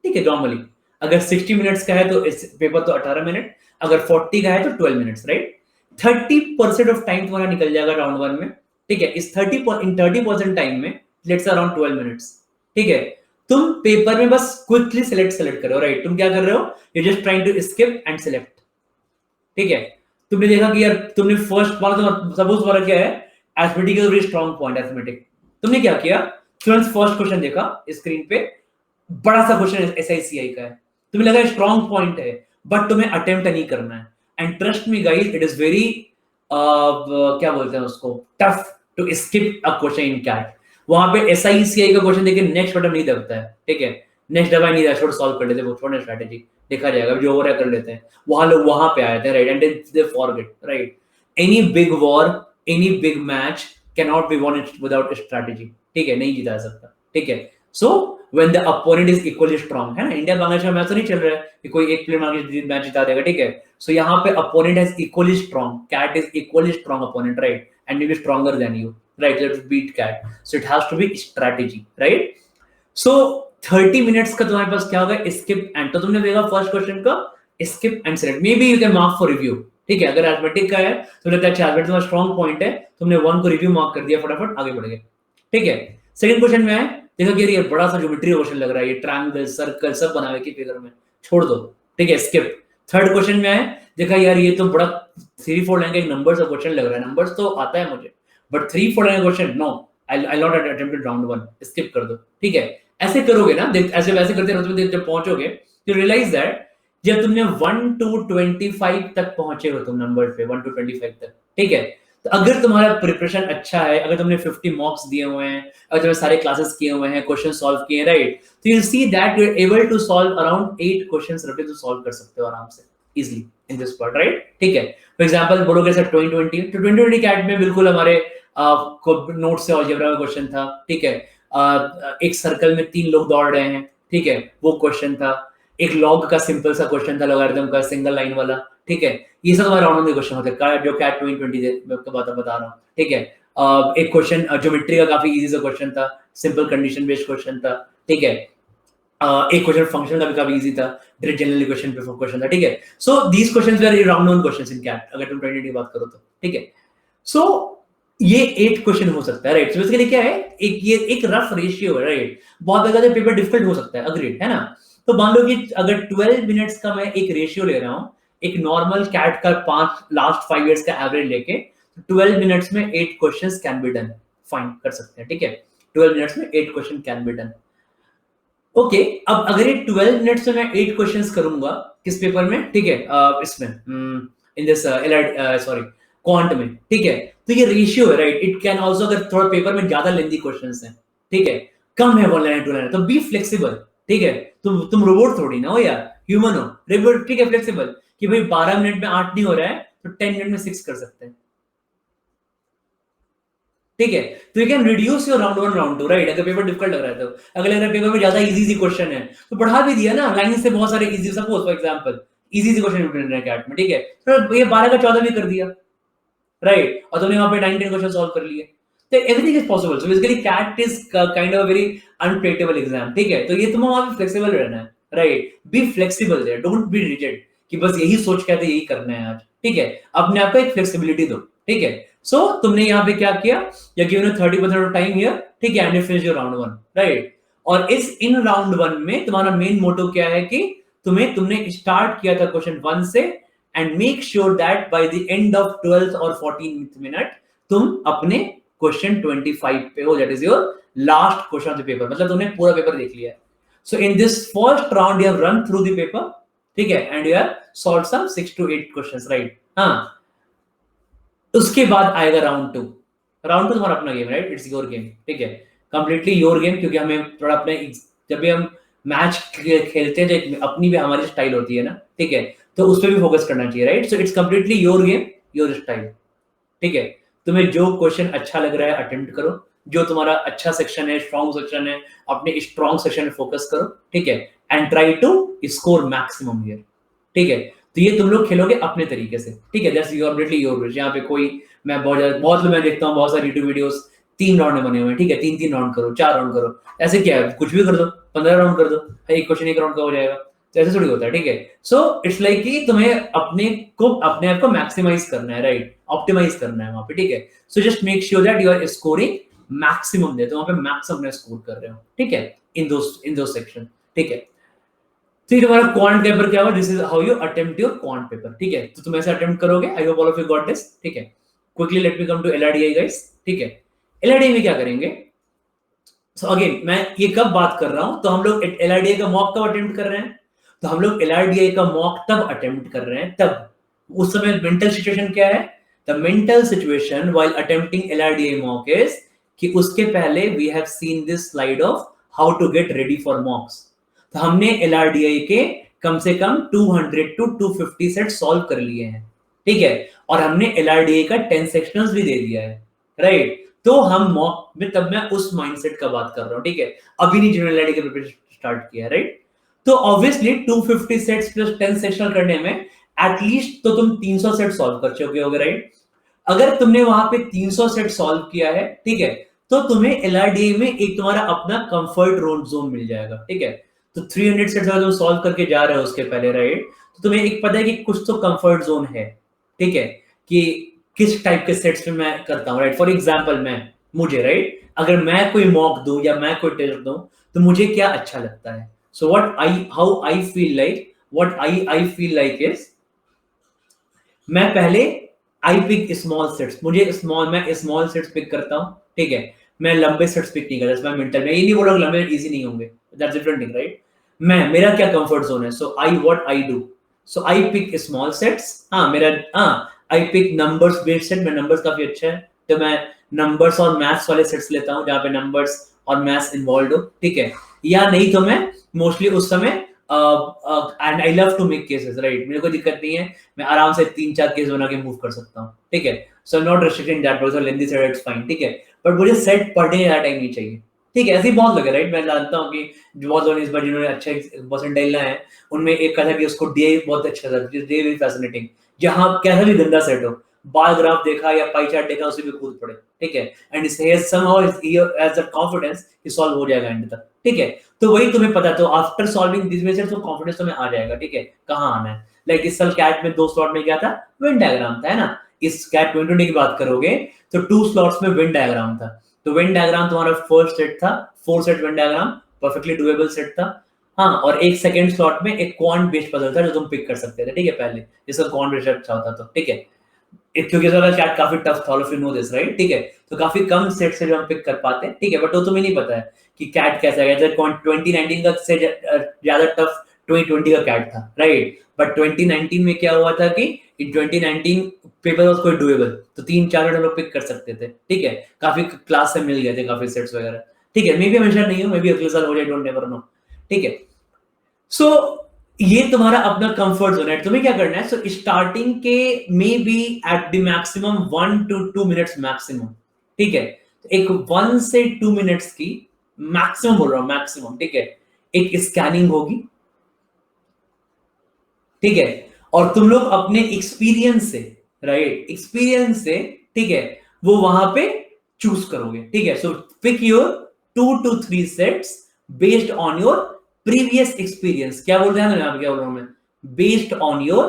ठीक है, नॉर्मली अगर 60 मिनट्स का है तो इस पेपर तो 18 मिनट, अगर 40 का है तो 12 मिनट्स, राइट? 30% ऑफ टाइम तुम्हारा निकल जाएगा राउंड 1 में. ठीक है, इस 30% टाइम में लेट्स अराउंड 12 मिनट्स. ठीक है, तुम पेपर में बस क्विकली सेलेक्ट करो, राइट? तुम क्या कर रहे हो, you just trying to skip and select. ठीक है, तुमने देखा कि यार तुमने फर्स्ट बार, सपोज वाला क्या है, arithmetic is a very strong point, arithmetic. तुमने क्या किया, तुरंत फर्स्ट क्वेश्चन देखा स्क्रीन पे, बड़ा सा क्वेश्चन SICI का है, तुम्हें लगा स्ट्रांग पॉइंट है, बट तुम्हें अटेम्प्ट नहीं करना है. And trust me guys, it is very क्या बोलते हैं उसको, tough to skip a question in CAT. वहां पे SICI का क्वेश्चन देखे नेक्स्ट बटन नहीं दबता है. ठीक है, नेक्स्ट दबाई नहीं, छोड़ सॉल्व कर लेते, वो छोड़ने स्ट्रेटेजी देखा जाएगा, जो हो रहा है कर लेते हैं. वहां लोग वहां पे आए थे, right? And they forget, right? Any big war, any big match can not be won without strategy. ठीक है, नहीं जीता जा सकता. ठीक है, सो when the opponent is equally strong, है ना, इंडिया बांग्लादेश का मैच तो नहीं चल रहा है कि कोई एक प्लेयर मैच जिता देगा. ठीक है, सो यहाँ पे opponent is equally strong, cat is equally strong opponent, right? And maybe stronger than you, right? Let's beat cat, so it has to be strategy, right? So 30 minutes का तुम्हारे पास क्या होगा, स्किप एंड, तो तुमने देखा फर्स्ट क्वेश्चन का skip and select, may be you can mark for review, ठीक है, अगर अरिथमेटिक का है तो लगता है अच्छा अरिथमेटिक तुम्हारा स्ट्रॉन्ग पॉइंट है, तुमने 1 को रिव्यू मार्क कर दिया, फटाफट आगे बढ़ गए, ठीक है। सेकंड क्वेश्चन में है, देखो कि ये बड़ा सा ज्योमेट्री क्वेश्चन लग रहा है, ये ट्रायंगल सर्कल सब बना हुआ है फिगर में, छोड़ दो, ठीक है, स्किप। थर्ड क्वेश्चन में है, देखा यार ये तो बड़ा 3-4 लाइन का एक नंबर्स का क्वेश्चन लग रहा है, नंबर्स तो आता है मुझे, बट 3-4 लाइन का question no, I not attempted round 1, skip कर दो, ठीक है। ऐसे करोगे ना, ऐसे वैसे करते रहोगे, जब पहुंचोगे यू रियलाइज दैट जब तुमने 1 to 25 तक पहुंचे हो तुम नंबर पे 1 to 25 तक, ठीक है, तो अगर तुम्हारा प्रिपरेशन अच्छा है, अगर तुमने 50 मॉक्स दिए हुए हैं, अगर तुमने सारे क्लासेस किए हुए हैं, क्वेश्चन सॉल्व किए, राइट, तो you see that you are able to solve around 8 questions रटे तो सॉल्व कर सकते हो आराम से easily in this part, right, ठीक है। फॉर एग्जांपल बोलोगे सर 2020 तो 2020 कैट में बिल्कुल हमारे नोट से अलजेब्रा का क्वेश्चन था, ठीक है, एक सर्कल में 3 लोग दौड़ रहे हैं, ठीक है, वो क्वेश्चन था, एक लॉग का सिंपल सा क्वेश्चन था, लॉगरिथम का सिंगल लाइन वाला, ठीक है, ये सब हमारे राउंड में क्वेश्चन होते हैं जो कैट 2020 मैं आपको बता रहा हूँ, ठीक है। एक क्वेश्चन ज्योमेट्री का काफी इजी सा क्वेश्चन था, सिंपल कंडीशन बेस्ड क्वेश्चन था, ठीक है। एक क्वेश्चन फंक्शन का भी काफी इजी था, डायरेक्ट जनरल इक्वेशन पे क्वेश्चन था, ठीक है। So these questions were round 1 questions in CAT, अगर तुम 2020 की बात करो तो, ठीक है। सो ये 8 क्वेश्चन हो सकता है, राइट। सो बेसिकली क्या है, ये एक रफ रेशियो है, राइट। बहुत ज्यादा पेपर डिफिकल्ट हो सकता है, अग्रीड है ना। तो मान लो कि अगर 12 मिनट्स का मैं एक रेशियो ले रहा हूँ, एक नॉर्मल कैट का लास्ट 5 इयर्स का एवरेज लेके, 12 मिनट्स में 8 questions can be done, fine कर सकते हैं, ठीक है। 12 मिनट्स में 8 question can be done, okay. अब अगर ये 12 मिनट्स में मैं 8 क्वेश्चंस करूंगा किस पेपर में, ठीक है, इसमें इन दिस सॉरी क्वांट में, ठीक है, तो ये रेशियो है, राइट। इट कैन आल्सो, अगर थोड़ा पेपर में ज्यादा लेंथी क्वेश्चंस हैं, ठीक है, कम है 1 लाइन 2 लाइन, तो बी फ्लेक्सिबल, ठीक है। तुम रोबोट थोड़ी ना हो यार, ह्यूमन हो, रोबोट, ठीक है, फ्लेक्सिबल, कि भाई 12 मिनट में 8 नहीं हो रहा है तो 10 मिनट में 6 कर सकते हैं, ठीक है। तो you can reduce your round 1 round 2, right. अगर पेपर डिफिकल्ट लग रहा है तो, अगर पेपर में ज्यादा इजी क्वेश्चन है तो बढ़ा भी दिया ना, लाइन से बहुत सारे easy, suppose for example easy question मिल रहे हैं कैट में, ठीक है, तो ये 12 का 14 भी कर दिया, राइट, और तुमने वहां पे 19 क्वेश्चन सॉल्व कर लिए, तो everything is possible. So basically CAT is kind of very unpredictable exam, ठीक है। तो ये तुम्हें वहां पे फ्लेक्सिबल रहना है, right, be flexible there, don't be rigid कि बस यही सोच के आते यही करना है आज, ठीक है। अपने आप को एक फ्लेक्सिबिलिटी दो, ठीक है। सो तुमने यहाँ पे क्या किया, you given 30% of time here, ठीक है, and you finish your round 1, right. और इस इन राउंड 1 में तुम्हारा मेन मोटो क्या है कि तुमने स्टार्ट किया था क्वेश्चन 1 से, and make sure that by the end of 12th or 14th minute तुम अपने क्वेश्चन 25 पे हो, that is your last question of the paper, मतलब तुमने पूरा पेपर देख लिया है। So in this first round you have run through the paper, ठीक है, and you have solved some 6 to 8 questions, right। हाँ, उसके बाद आएगा राउंड 2। राउंड 2 तुम्हारा अपना game, right, it's your game, ठीक है, कंप्लीटली योर गेम, क्योंकि हमें थोड़ा अपने, जब भी हम मैच खेलते हैं तो अपनी भी हमारी स्टाइल होती है ना, ठीक है, तो उस पर भी फोकस करना चाहिए, right. So it's completely your game, your style, ठीक है। तुम्हें जो क्वेश्चन अच्छा लग रहा है अटेम्प्ट करो, जो तुम्हारा अच्छा सेक्शन है, स्ट्रॉन्ग सेक्शन है, अपने स्ट्रॉन्ग सेक्शन में फोकस करो, ठीक है, and try to score maximum here, ठीक है। तो ये तुम लोग खेलोगे अपने तरीके से, ठीक है, that's your completely your wish. यहाँ पे कोई, मैं बहुत लोग मैं देखता हूँ, बहुत सारे यूट्यूब वीडियोस 3 राउंड में बने हुए हैं, ठीक है, 3-3 राउंड करो, 4 राउंड करो, ऐसे क्या है, कुछ भी कर दो, 15 राउंड कर दो, एक क्वेश्चन 1 राउंड का हो जाएगा, तो ऐसे थोड़ी होता है, ठीक है। सो इट्स लाइक कि तुम्हें अपने आप को मैक्सिमाइज करना है, राइट, ऑप्टिमाइज करना है वहां पे, ठीक है। So just make sure that you are scoring maximum there, तो वहां पे मैक्सिमम स्कोर कर रहे हो, ठीक है, इन दो सेक्शन, ठीक है। तो ये तुम्हारा क्वांट पेपर क्या होगा, this is how you attempt your quant paper, ठीक है। तो तुम ऐसे अटेम्प्ट करोगे, I hope all of you got this, ठीक है। Quickly let me come to LRDI guys, ठीक है। एलआरडीआई में क्या करेंगे, सो अगेन मैं ये कब बात कर रहा हूं, तो हम लोग एलआरडीआई का मॉक कब अटेम्प्ट कर रहे हैं, तो हम लोग एलआरडीआई का मॉक तब अटेम्प्ट कर रहे हैं, तब उस समय मेंटल सिचुएशन क्या है, the mental situation while attempting LRDI mock is कि उसके पहले we have seen this slide of how to get ready for mocks. तो हमने एलआरडीआई के कम से कम 200 to 250 सेट सॉल्व कर लिए हैं, ठीक है, और हमने एलआरडीआई का 10 सेक्शंस भी दे दिया है, राइट। तो हम मॉक में, तब मैं उस माइंडसेट का बात कर रहा हूं, ठीक है, अभी नहीं जिन्होंने एलआरडीआई का प्रिपरेशन स्टार्ट किया, राइट। तो ऑब्वियसली 250 सेट्स प्लस 10 सेक्शनल करने में एटलीस्ट तो तुम 300 सेट सॉल्व कर चुके होगे, राइट। अगर तुमने वहां पे 300 सेट सॉल्व किया है, ठीक है, तो तुम्हें LRDA में एक तुम्हारा अपना कंफर्ट जोन मिल जाएगा, ठीक है। तो 300 सेट्स अगर तुम सॉल्व करके जा रहे हो उसके पहले, राइट, तो तुम्हें एक पता है कि कुछ तो कंफर्ट जोन है, ठीक है, कि किस टाइप के सेट्स में मैं करता हूँ, राइट। फॉर एग्जाम्पल मुझे, राइट, अगर मैं कोई मॉक दूं या मैं कोई टेस्ट दूं तो मुझे क्या अच्छा लगता है। So how I feel like, what I feel like is, मैं पहले आई पिक स्मॉल सेट्स, मैं स्मॉल सेट्स पिक करता हूँ, ठीक है। मैं लंबे सेट्स पिक नहीं करता, मैं मिनटल में ये नहीं बोल रहा लंबे इजी नहीं होंगे, दैट्स डिफरेंट थिंग, राइट। मेरा क्या कंफर्ट जोन है, so I do, so I pick small sets. I pick numbers based set, मैं नंबर्स काफी अच्छा है तो मैं नंबर्स और मैथ्स वाले सेट्स लेता हूँ जहाँ पे नंबर्स और मैथ्स इन्वॉल्व हो, ठीक है। या नहीं तो मैं मोस्टली उस समय and I love to make cases, right, मेरे को दिक्कत नहीं है, मैं आराम से 3-4 केस बना के मूव कर सकता हूँ, ठीक है। So not restricting that process, lengthy set it's fine, ठीक है। बट मुझे सेट पढ़ने का टाइम नहीं चाहिए, ठीक है। ऐसे ही बहुत लोग हैं, राइट, मैं जानता हूँ कि बहुत लोग इस बार जिन्होंने अच्छा परसेंटाइल लाए हैं, उनमें एक कहा कि उसको डीआई बहुत अच्छा था, डीआई वेरी फैसिनेटिंग, जहां कैसा भी गंदा सेट हो, बार ग्राफ देखा या पाई चार्ट देखा उसी पे कूद पड़े, ठीक है। And somehow has the confidence कि सॉल्व हो जाएगा एंड तक, ठीक है। तो वही तुम्हें पता, तो आफ्टर सॉल्विंग दिस मेथड्स तो कॉन्फिडेंस तुम्हें आ जाएगा, ठीक है, कहाँ आना है। लाइक इस साल कैट में 2 स्लॉट में क्या था, वेन डायग्राम था, है ना। इस कैट 2020 की बात करोगे तो 2 स्लॉट्स में वेन डायग्राम था, तो वेन डायग्राम तुम्हारा फर्स्ट सेट था, 4 set Venn diagram, perfectly doable set था। हाँ, और एक सेकंड स्लॉट में एक क्वांट बेस्ड पजल था जो तुम पिक कर सकते थे, ठीक है, पहले जिसका क्वांट बेस्ड अच्छा होता, तो ठीक है। क्योंकि वाला चैट काफी टफ था, all of you know this, right, ठीक है। तो काफी कम सेट से जो हम पिक कर पाते हैं, ठीक है, बट वो तुम्हें नहीं पता है कि कैट कैसा है। जैसे 2019 का से ज्यादा टफ 2020 का कैट था, राइट। बट 2019 में क्या हुआ था कि इन 2019 पेपर वाज कोई डुएबल, तो 3-4 हम लोग पिक कर सकते थे, ठीक है। काफी क्लास से मिल गए थे काफी सेट्स वगैरह, ठीक है। मैं भी हमेशा नहीं हूँ, मैं भी अगले साल हो जाए, डोंट नेवर नो, ठीक है। सो ये तुम्हारा अपना कंफर्ट जोन है, तुम्हें क्या करना है। सो स्टार्टिंग के may be at the maximum 1 to 2 minutes maximum, ठीक है। तो एक 1 से 2 मिनट्स की मैक्सिमम बोल रहा हूं, मैक्सिमम, ठीक है, एक स्कैनिंग होगी, ठीक है। और तुम लोग अपने एक्सपीरियंस से, राइट, एक्सपीरियंस से, ठीक है, वो वहां पे चूज करोगे, ठीक है। So pick your 2 to 3 sets based on your previous experience. क्या बोल रहे हैं यहाँ पे, क्या बोल रहा हूं मैं, based on your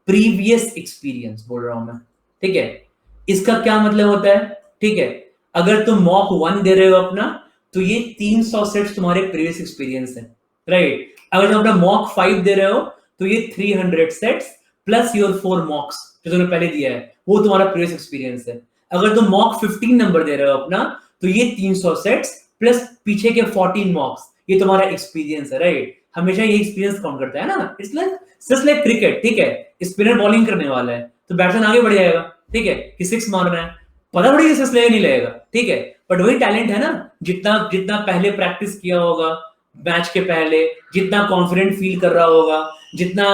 previous experience बोल रहा हूं मैं, ठीक है। इसका क्या मतलब होता है, ठीक है, अगर तुम मॉक 1 दे रहे हो अपना, तो ये 300 सेट्स तुम्हारे प्रीवियस एक्सपीरियंस है, राइट। अगर तुम अपना मॉक 5 दे रहे हो तो ये 300 सेट्स प्लस योर 4 मॉक्स जो तुमने पहले दिया है, वो तुम्हारा प्रीवियस एक्सपीरियंस है। अगर तुम मॉक 15 नंबर दे रहे हो अपना, तो ये 300 सेट्स प्लस पीछे के 14 मॉक्स, ये तुम्हारा एक्सपीरियंस है, राइट। हमेशा ये एक्सपीरियंस काउंट करता है ना, इसलिए जस्ट लाइक क्रिकेट, ठीक है, स्पिनर बॉलिंग करने वाला है तो बैट्समैन आगे बढ़ जाएगा, ठीक है, कि 6 मारना है, पता थोड़ी सिक्स लेगा नहीं लगेगा, ठीक है। बट वही टैलेंट है ना, जितना जितना पहले प्रैक्टिस किया होगा मैच के पहले, जितना कॉन्फिडेंट फील कर रहा होगा, जितना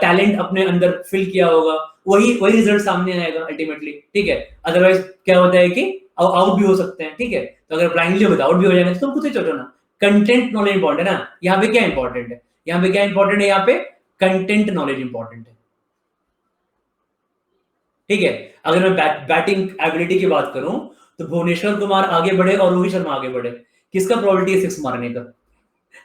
टैलेंट अपने अंदर फिल किया होगा, वही वही रिजल्ट सामने आएगा अल्टीमेटली, ठीक है। अदरवाइज क्या होता है कि आउट भी हो सकते हैं, ठीक है। तो अगर ब्लाइंडली आउट भी हो जाएंगे तो तुम खुद ही सोचो ना, कंटेंट नॉलेज इंपॉर्टेंट है ना। यहाँ पे क्या इंपॉर्टेंट है, यहाँ पे क्या इंपॉर्टेंट है, यहाँ पे कंटेंट नॉलेज इंपॉर्टेंट है, ठीक है। अगर मैं बैटिंग एबिलिटी की बात करूं तो भुवनेश्वर कुमार आगे बढ़े और रोहित शर्मा आगे बढ़े, किसका प्रोबेबिलिटी है 6 मारने का,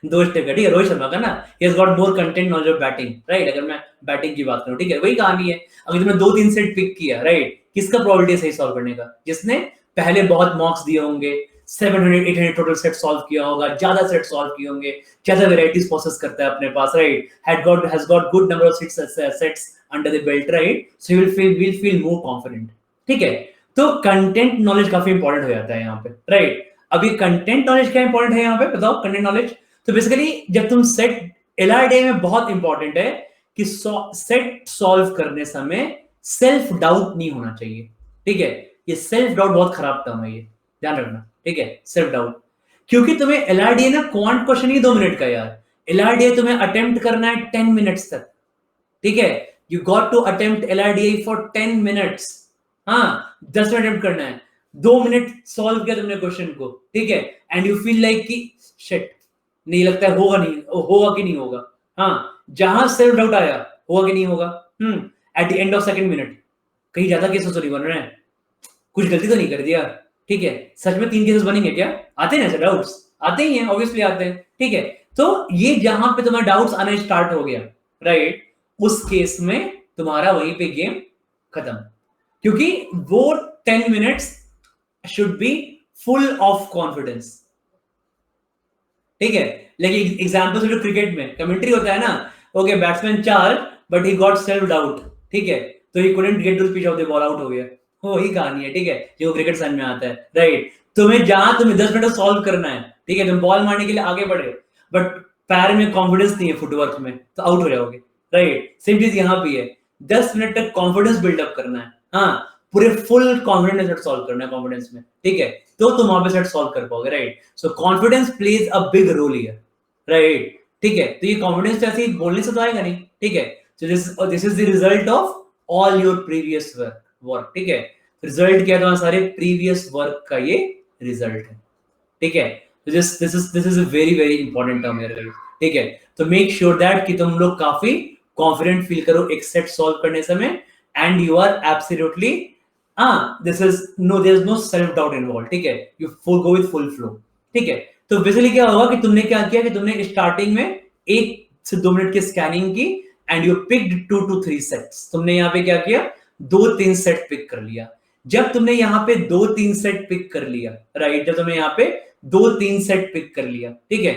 2 स्टेप का, ठीक है, रोहित शर्मा का ना। He has got more content knowledge of batting, right. अगर मैं बैटिंग की बात करूं, ठीक है, वही कहानी है। अगर तुमने 2-3 सेट पिक किया, राइट, किसका प्रोबेबिलिटी है सही सॉल्व करने का, जिसने पहले बहुत मॉक्स दिए होंगे, 700-800 टोटल सेट सॉल्व किया होगा, ज्यादा सेट सॉल्व किए होंगे, ज्यादा वेराइटीज प्रोसेस करता है अपने पास, right, has got good number of sets under the belt, right. So will feel more confident, ठीक है। तो कंटेंट नॉलेज काफी इंपॉर्टेंट हो जाता है यहाँ पे, राइट। अभी कंटेंट नॉलेज क्या इंपॉर्टेंट है यहाँ पे, बताओ कंटेंट नॉलेज। तो बेसिकली जब तुम सेट, LRDA में बहुत इंपॉर्टेंट है कि सेट सॉल्व करने समय सेल्फ डाउट नहीं होना चाहिए, ठीक है। ये सेल्फ डाउट बहुत खराब टर्म है, ये ध्यान रखना, ठीक है, सेल्फ डाउट। क्योंकि तुम्हें LRDA ना क्वांट क्वेश्चन ही 2 मिनट का यार, LRDA तुम्हें अटेम्प्ट करना है 10 मिनट्स तक, ठीक है। You got to attempt LRDA for 10 minutes, हाँ, 10 मिनट अटेम्प्ट करना है, 2 मिनट सॉल्व किया तुमने क्वेश्चन को, ठीक है। एंड यू फील लाइक कि शिट, नहीं लगता है होगा, नहीं होगा कि नहीं होगा, हाँ, जहां सेल्फ डाउट आया होगा कि नहीं होगा, at the end of second minute कहीं ज्यादा केसेस तो नहीं बन रहे हैं, कुछ गलती तो नहीं कर दिया, ठीक है, सच में 3 केसेस बनेंगे क्या? आते हैं ना ऐसे डाउट्स, आते ही हैं, ऑब्वियसली आते हैं, ठीक है। तो ये जहां पे तुम्हारे डाउट्स आना स्टार्ट हो गया, राइट, उस केस में तुम्हारा वहीं पे गेम खत्म, क्योंकि वो 10 minutes should be full of confidence, ठीक है। लेकिन एग्जांपल जो क्रिकेट में कमेंट्री होता है ना, okay batsman charge but he got self doubt, ठीक है, तो he couldn't get to the pitch of the ball, out हो गया, वो ही कहानी है, ठीक है, जो क्रिकेट समझ में आता है, राइट। तुम्हें जहां तुम्हें 10 मिनट सॉल्व करना है, ठीक है, तुम बॉल मारने के लिए आगे बढ़े बट पैर में कॉन्फिडेंस नहीं है फुटवर्क में, तो आउट हो जाओगे, राइट। सेम चीज यहाँ भी है, 10 मिनट तक कॉन्फिडेंस बिल्डअप करना है, हाँ, पूरे फुल कॉन्फिडेंस सेट सॉल्व करना है कॉन्फिडेंस में, ठीक है, तो तुम वहां पे सेट सॉल्व कर पाओगे, right. So confidence plays a big role here, right, ठीक है। तो ये कॉन्फिडेंस तो ऐसे ही बोलने से तो आएगा नहीं, ठीक है। So this is the result of all your previous work, ठीक है। रिजल्ट क्या था, सारे प्रीवियस वर्क का ये रिजल्ट है, ठीक है। तो this is a very very important term है, ठीक है। तो मेक श्योर दैट कि तुम लोग काफी कॉन्फिडेंट फील करो एक सेट सॉल्व करने समय, and you are absolutely this is no, there is no self doubt involve, ठीक है, you full go with full flow, ठीक है। तो बेसिकली क्या होगा कि तुमने क्या किया कि तुमने स्टार्टिंग में 1 से 2 मिनट की स्कैनिंग की and you picked 2 to 3 sets. तुमने यहाँ पे क्या किया, 2-3 सेट पिक कर लिया। जब तुमने यहाँ पे 2-3 सेट पिक कर लिया, राइट, जब तुमने यहाँ पे 2-3 सेट पिक कर लिया, ठीक है,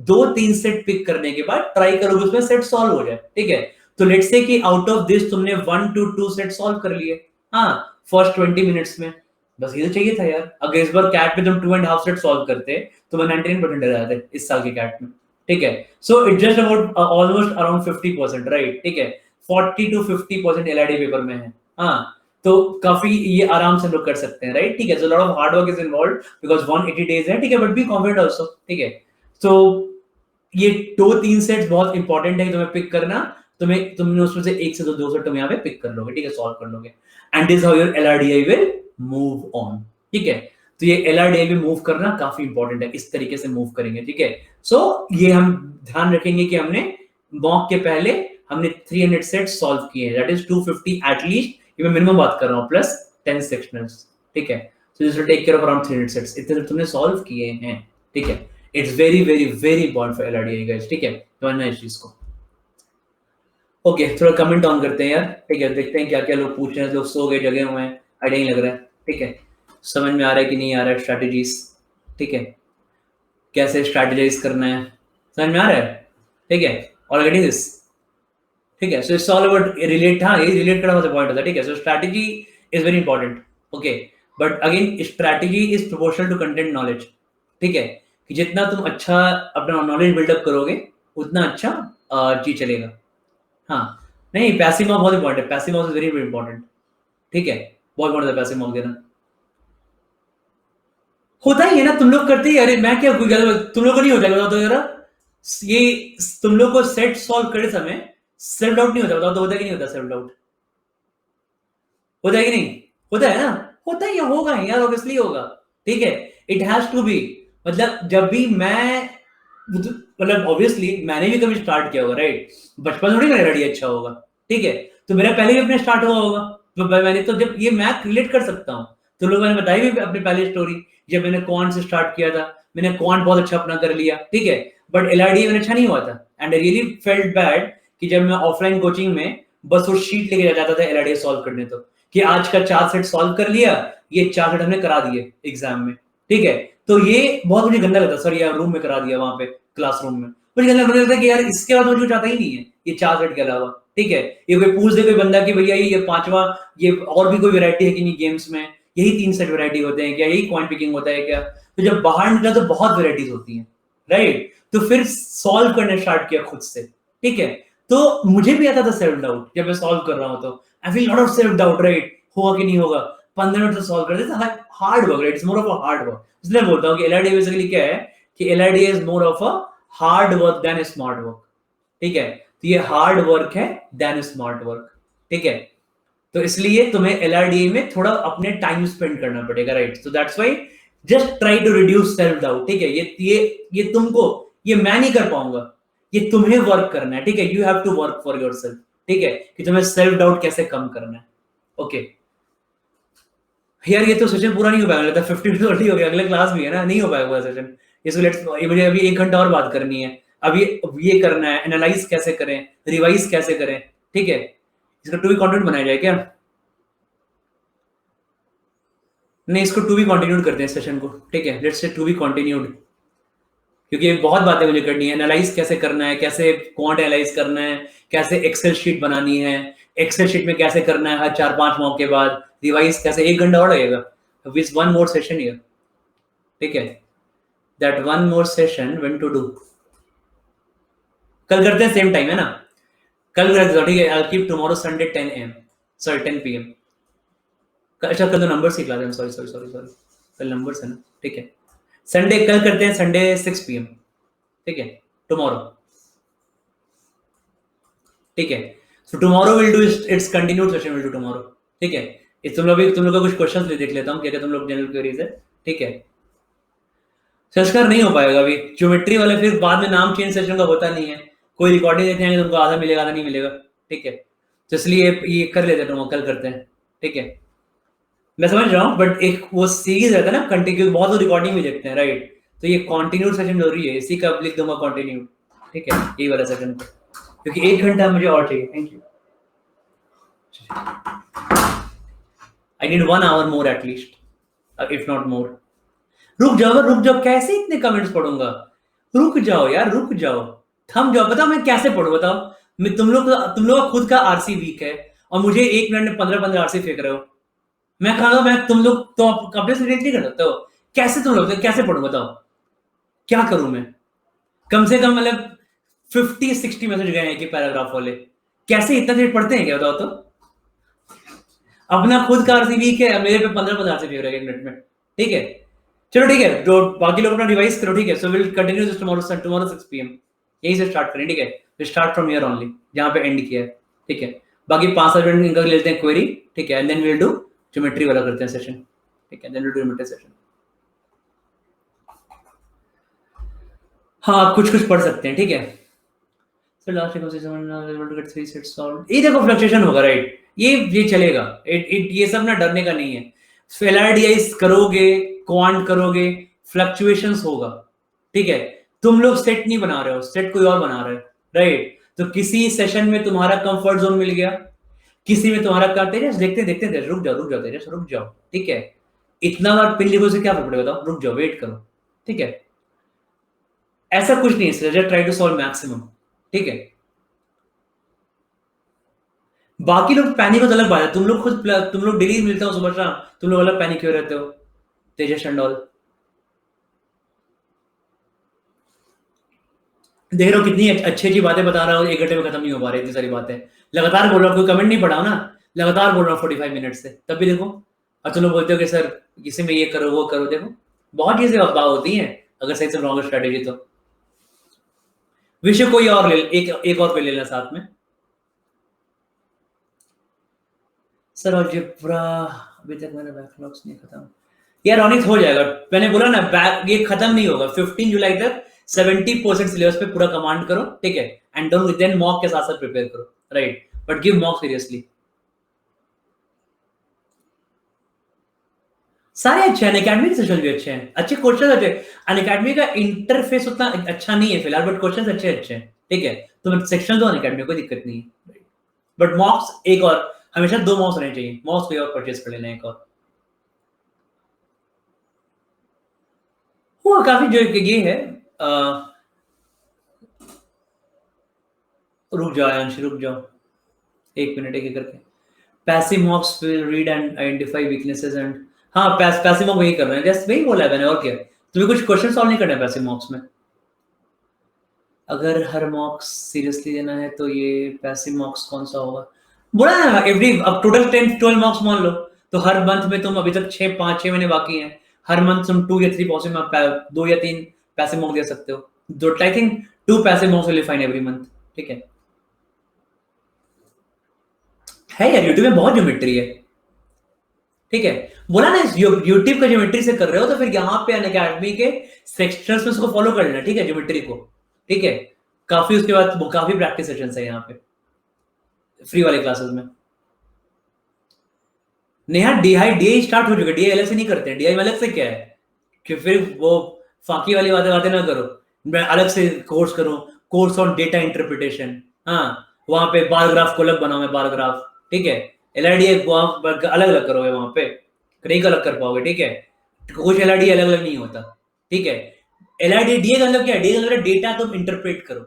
2-3 सेट पिक करने के बाद ट्राई करोगे उसमें सेट सॉल्व हो जाए, ठीक है। तो लेट्स से कि आउट ऑफ दिस तुमने 1 to 2 सेट सॉल्व कर लिए, हाँ, फर्स्ट 20 मिनट्स में। बस ये तो चाहिए था यार, अगर इस बार कैट में तुम 2.5 सेट सॉल्व करते तो मैं 99% आ जाते इस साल के कैट में, ठीक है। So it just about almost around 50%, right, ठीक है, 40 to 50% एलआईडी पेपर में है, हाँ। तो काफी ये आराम से लोग कर सकते हैं, राइट, ठीक है। So lot of hard work is involved because 180 days है, ठीक है, बट बी कॉन्फिडेंट आल्सो, ठीक है। तो ये 2-3 सेट्स बहुत इंपॉर्टेंट है तुम्हें पिक करना, तुमने उसमें से 1 से 2 सेट तुम यहाँ पे पिक कर लोगे, ठीक है, सॉल्व कर लोगे, and this how your LRDI will move on, ठीक है। तो ये एलआरडीआई में मूव करना काफी इंपॉर्टेंट है, इस तरीके से मूव करेंगे, ठीक है। सो ये हम ध्यान रखेंगे कि हमने मॉक के पहले हमने 300 सेट सॉल्व किए, दैट इज 250 एटलीस्ट, ये मैं मिनिमम बात कर रहा हूँ, प्लस 10 सेक्शनल्स, ठीक है। So this will take care of around 300 sets, इतने तुमने सॉल्व किए हैं, ठीक है। It's very very very important for LRDI guys, ठीक है, समझना इस चीज को। ओके, थोड़ा कमेंट ऑन करते हैं यार, ठीक है, देखते हैं क्या क्या लोग पूछ रहे हैं, लोग सो गए जगे हुए हैं, आइडिया नहीं लग रहा है, ठीक है, समझ में आ रहा है कि नहीं आ रहा है स्ट्रैटेजीज, ठीक है, कैसे स्ट्रैटेजाइज करना है, समझ में आ रहा है, ठीक है, और गेटिंग दिस, ठीक है। So it's all about relate, हाँ, ये रिलेट करना बहुत इंपॉर्टेंट होता है, ठीक है। So strategy is very important, okay, but again strategy is proportional to content knowledge, ठीक है, कि जितना तुम अच्छा अपना नॉलेज बिल्डअप करोगे उतना अच्छा चीज चलेगा, हाँ। नहीं, पैसिव मॉक बहुत इंपॉर्टेंट है, passive mock is very very important, ठीक है, बहुत इंपॉर्टेंट है पैसिव मॉक देना। होता ही है ना, तुम लोग करते ही, अरे मैं क्या कोई गलत, तुम लोग को नहीं होता, बताओ तो जरा, ये तुम लोग को सेट सॉल्व करते समय सेल्फ डाउट नहीं होता, बताओ तो होता है कि नहीं होता सेल्फ डाउट, होता है कि नहीं, होता है ना, होता ही होगा यार, ऑब्वियसली होगा, ठीक है, इट हैज टू बी, मतलब जब भी मैं, मतलब ऑब्वियसली मैंने भी कभी स्टार्ट किया होगा, राइट, बचपन थोड़ी मेरा रेडी अच्छा होगा, ठीक है, तो मेरा पहले भी अपने स्टार्ट हुआ होगा, तो मैंने तो जब ये मैथ रिलेट कर सकता हूँ, तो लोग मैंने बताई भी अपनी पहली स्टोरी, जब मैंने क्वांट से स्टार्ट किया था, मैंने क्वांट बहुत अच्छा अपना कर लिया, ठीक है, बट एलआरडी में अच्छा नहीं हुआ था, and I really felt bad कि जब मैं ऑफलाइन कोचिंग में बस वो शीट लेके जाता था एलआरडी सॉल्व करने, तो कि आज का 4 सेट सॉल्व कर लिया, ये 4 सेट हमने करा दिए एग्जाम में, ठीक है। तो ये बहुत मुझे गंदा लगता, सर यार रूम में करा दिया, वहां पे क्लासरूम में मुझे गंदा लगता है कि यार इसके बाद मुझे कुछ आता ही नहीं है ये 4 सेट के अलावा, ठीक है। ये कोई पूछ दे कोई बंदा कि भैया ये पांचवा, ये और भी कोई वैरायटी है कि नहीं गेम्स में, यही 3 सेट वैरायटी होते हैं क्या, यही कॉइन पिकिंग होता है क्या, तो जब बाहर निकला तो बहुत वैरायटीज होती हैं, राइट। तो फिर सॉल्व करना स्टार्ट किया खुद से, ठीक है। तो मुझे भी आता था सेल्फ डाउट, जब मैं सॉल्व कर रहा हूँ तो I feel lot of self doubt, right, होगा कि नहीं होगा, 15 मिनट से सॉल्व कर देते, hard work, right, it's more of a hard work, इसलिए बोलता हूँ कि एलआरडी बेसिकली क्या है कि LRD is more of a hard work than smart work, ठीक है। तो ये हार्ड वर्क है देन स्मार्ट वर्क, ठीक है। तो इसलिए तुम्हें एलआरडी में थोड़ा अपने टाइम स्पेंड करना पड़ेगा, right. So that's why just try to reduce self doubt, ठीक है। ये तुमको, ये मैं नहीं कर पाऊंगा, ये तुम्हें वर्क करना है, ठीक है, you have to work for yourself, ठीक है, कि तुम्हें सेल्फ डाउट कैसे कम करना है, ओके। यार ये तो सेशन पूरा नहीं हो पाएगा, लगता है 50 तो हो गया, अगले क्लास भी है ना, नहीं हो पाएगा पूरा सेशन। इसको लेट्स, मुझे अभी 1 घंटा और बात करनी है, अब ये करना है, एनालाइज कैसे करें, रिवाइज कैसे करें, ठीक है। इसका टू बी कंटेंट बनाया जाए क्या? नहीं, इसको टू बी कंटिन्यूड करते हैं सेशन को, ठीक है, let's say to be continued, क्योंकि बहुत बातें मुझे करनी है। एनालाइज कैसे करना है, कैसे क्वांट एनालाइज करना है, कैसे एक्सेल शीट बनानी है, एक्सेल शीट में कैसे करना है हर 4-5 मॉक के बाद, रिवाइज कैसे, 1 घंटा और लगेगा with one more session here, ठीक है। That one more session when to do, कल करते हैं सेम टाइम है ना, कल करते हैं, ठीक है। I will keep tomorrow Sunday 10 AM, sorry 10 PM। अच्छा कल तो नंबर्स की क्लास है, सॉरी सॉरी सॉरी सॉरी, कल नंबर्स है ना, ठीक है। संडे कल करते हैं, संडे 6 PM, ठीक है, टुमारो, ठीक है। So tomorrow will do it's continued session, will do tomorrow, ठीक है। इस तुम लोग का कुछ क्वेश्चंस भी देख लेता हूं, क्या क्या तुम लोग जनरल क्वेरीज है, ठीक है। संस्कार नहीं हो पाएगा अभी, ज्योमेट्री वाले फिर बाद में नाम चेंज सेशन का होता नहीं है, कोई रिकॉर्डिंग देते हैं तुमको आधा मिलेगा आधा नहीं मिलेगा, ठीक है। तो इसलिए ये कर लेते हैं, कल करते हैं, ठीक है। मैं समझ रहा हूँ, बट एक वो सीरीज रहता है ना कंटिन्यू, बहुत लोग रिकॉर्डिंग भी देखते हैं, राइट। तो ये कंटिन्यूड सेशन जरूरी है, इसी का लिख दूंगा कंटिन्यू, ठीक है, यही वाला सेशन, क्योंकि 1 घंटा मुझे और चाहिए। Thank you. I need 1 hour more at least, if not more. रुक जाओ, कैसे इतने कमेंट्स पढ़ूंगा? रुक जाओ यार, रुक जाओ, थम जाओ। बताओ मैं कैसे पढ़ूं, बताओ। मैं तुम लोग का खुद का आरसी वीक है और मुझे 1 मिनट में 15 आरसी फेंक रहे हो। मैं कहा मैं तुम लोग तो अपने से रेट नहीं कर सकते हो, कैसे तुम लोग कैसे पढ़ूं, बताओ क्या करूं मैं? कम से कम मतलब 50-60 मैसेज गए हैं कि पैराग्राफ वाले, कैसे इतना देर पढ़ते हैं क्या, बताओ तो। अपना खुद का आरसी वीक है, मेरे पे 15 आरसी फेंक रहे हैं 1 मिनट में, ठीक है। चलो ठीक है, जो बाकी लोग अपना रिवाइज करो, ठीक है। So will continue this tomorrow 6 PM, यहीं से स्टार्ट करें, ठीक है। Will start from here only, जहां पे एंड किया है, ठीक है। बाकी 5-7 मिनट इनका लेते हैं क्वेरी, ठीक है, and then will do geometry वाला करते हैं सेशन, ठीक है, then will do geometry session. हाँ, आप कुछ पढ़ सकते हैं, ठीक है। So last get 3 sets solve, ये देखो फ्लक्चुएशन होगा, राइट, ये चलेगा, ये सब ना डरने का नहीं है। फेलाडियाइज करोगे, क्वांट करोगे, फ्लक्चुएशंस होगा, ठीक है। तुम लोग सेट नहीं बना रहे हो, सेट कोई और बना रहे हो, राइट। तो किसी सेशन में तुम्हारा कंफर्ट जोन मिल गया, किसी में तुम्हारा का तेजस, देखते देखते तेजस, रुक जाओ तेजस, रुक जाओ, ठीक है। इतना बार पिन लिखो से क्या फर्क पड़ेगा, बताओ, रुक जाओ, वेट करो, ठीक है। ऐसा कुछ नहीं है, just try to solve maximum, ठीक है। बाकी लोग पैनिक हो तो अलग बात है, तुम लोग डेली मिलते हो सुबह शाम, तुम लोग अलग पैनिक क्यों रहते हो, तेजस एंड ऑल। देख रहे हो कितनी अच्छी अच्छी बातें बता रहा हूँ, 1 घंटे में खत्म नहीं हो पा रही इतनी सारी बातें, लगातार बोल रहा हूँ, कोई कमेंट नहीं पढ़ा ना, लगातार बोल रहा हूँ 45 मिनट से, तब भी देखो। और तुम लोग बोलते हो कि सर किसी में ये करो वो करो, देखो बहुत चीजें अफवाह होती हैं, अगर सही से रॉन्ग स्ट्रेटेजी तो। विषय कोई और ले, एक और कोई लेना साथ में। सर अलजेब्रा अभी तक मैंने बैकलॉग्स नहीं खत्म, यार ऑनिक्स हो जाएगा, मैंने बोला ना, ये खत्म नहीं होगा। 15 जुलाई तक 70% सिलेबस पे पूरा कमांड करो, ठीक है, एंड डोंट देन मॉक के साथ साथ प्रिपेयर करो, right, but give mock seriously. सारे अच्छे हैं, अनअकैडमी के सेशन भी अच्छे हैं, अच्छे क्वेश्चन अच्छे। अनअकैडमी का इंटरफेस उतना अच्छा नहीं है फिलहाल, बट क्वेश्चन अच्छे अच्छे हैं, ठीक है। तो सेक्शन दो अनअकैडमी, कोई दिक्कत नहीं है, बट मॉक्स एक और, हमेशा 2 मॉक्स रहने चाहिए, मॉक्स कोई और परचेज कर लेना एक और। वो काफी जो ये है, रुक जाओ अंश, रुक जाओ, 1 मिनट एक करके। Passive मॉक्स will read and identify weaknesses and, हाँ पैसिव मॉक वही कर रहे हैं, जस्ट वही बोला है मैंने, और क्या। तुम्हें कुछ क्वेश्चन सॉल्व नहीं करना है पैसिव मॉक्स में। अगर हर मॉक्स सीरियसली लेना है तो ये पैसिव मॉक्स कौन सा होगा, बोला ना एवरी, अब टोटल 10-12 मॉक्स मान लो, तो हर मंथ में तुम, अभी तक 5-6 महीने बाकी हैं, हर मंथ तुम 2 या 3 पॉसिबल, 2 या 3 पैसिव मॉक दे सकते हो, दो I think 2 passive मॉक्स will fine every month, ठीक है यार। यूट्यूब में बहुत ज्योमेट्री है, ठीक है, बोला ना, यूट्यूब का ज्योमेट्री से कर रहे हो तो फिर यहाँ पे अनअकैडमी के सेक्शंस में उसको फॉलो कर लेना, ठीक है, ज्योमेट्री को, ठीक है। काफी उसके बाद काफी प्रैक्टिस सेशंस है यहाँ पे फ्री वाले क्लासेस में। नेहा डीआई स्टार्ट हो चुका है, डीआई अलग से नहीं करते हैं, डीआई में अलग से क्या है कि फिर वो फाकी वाली बातें बातें ना करो, मैं अलग से कोर्स करूं, कोर्स ऑन डेटा इंटरप्रिटेशन, हाँ वहां पे बार ग्राफ को अलग बनाओ, मैं बार ग्राफ, ठीक है, एलआईडी अलग अलग करोगे वहां पे, नहीं अलग कर पाओगे, ठीक है, कुछ एलआईडी अलग अलग नहीं होता, ठीक है, एलआईडी डीए का मतलब क्या है, डीए का मतलब डेटा तुम इंटरप्रेट करो,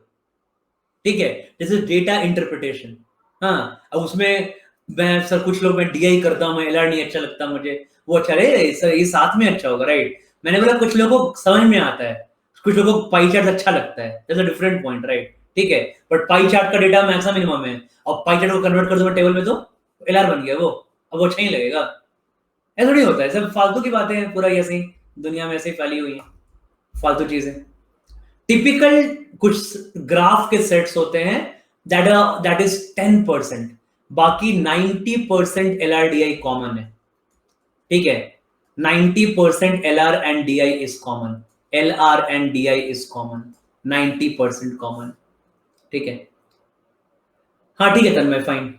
ठीक है, दिस इज डेटा इंटरप्रिटेशन, हाँ अब उसमें मैं सर कुछ लोग मैं डीआई करता हूँ, मैं एलआर नहीं अच्छा लगता मुझे, वो अच्छा है सर, ये साथ में अच्छा होगा, राइट, मैंने बोला कुछ लोगों को समझ में आता है, कुछ लोगों को पाई चार्ट अच्छा लगता है, that's a different point, right, ठीक है, बट पाई चार्ट का डेटा मैक्सिमम मिनिमम है, और पाई चार्ट को कन्वर्ट कर दूंगा टेबल में तो एलआर बन गया वो, अब वो अच्छा ही लगेगा, ऐसा नहीं होता है, सब फालतू की बातें हैं, पूरा ऐसे ही दुनिया में ऐसे ही फैली हुई है फालतू चीजें। टिपिकल कुछ ग्राफ के सेट्स होते हैं, दैट इज 10%, बाकी 90% एलआरडीआई कॉमन है, ठीक है, 90% LR and DI is common, LR and DI is common, 90% common, ठीक है, हाँ ठीक है तन्मय फाइन।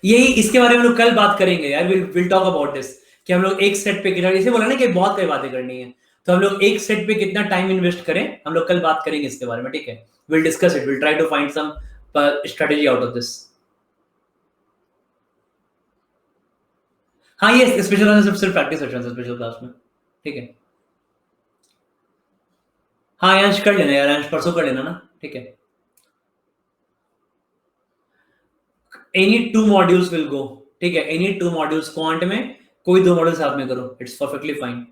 यही इसके बारे में हम लोग कल बात करेंगे यार, विल टॉक अबाउट दिस, कि हम लोग एक सेट पे कितना, इसे बोला ना कि बहुत कई बातें करनी है, तो हम लोग एक सेट पे कितना टाइम इन्वेस्ट करें, हम लोग कल बात करेंगे इसके बारे में, ठीक है, will discuss it, will try to find some strategy out of this. हाँ ये स्पेशल क्लास में सिर्फ प्रैक्टिस सेशन है स्पेशल क्लास में, ठीक है, हाँ यांश कर लेना यार, यांश परसों कर लेना ना, ठीक है, एनी 2 मॉड्यूल्स विल गो, ठीक है, एनी 2 मॉड्यूल्स क्वांट में कोई 2 मॉड्यूल साथ में करो, इट्स परफेक्टली फाइन।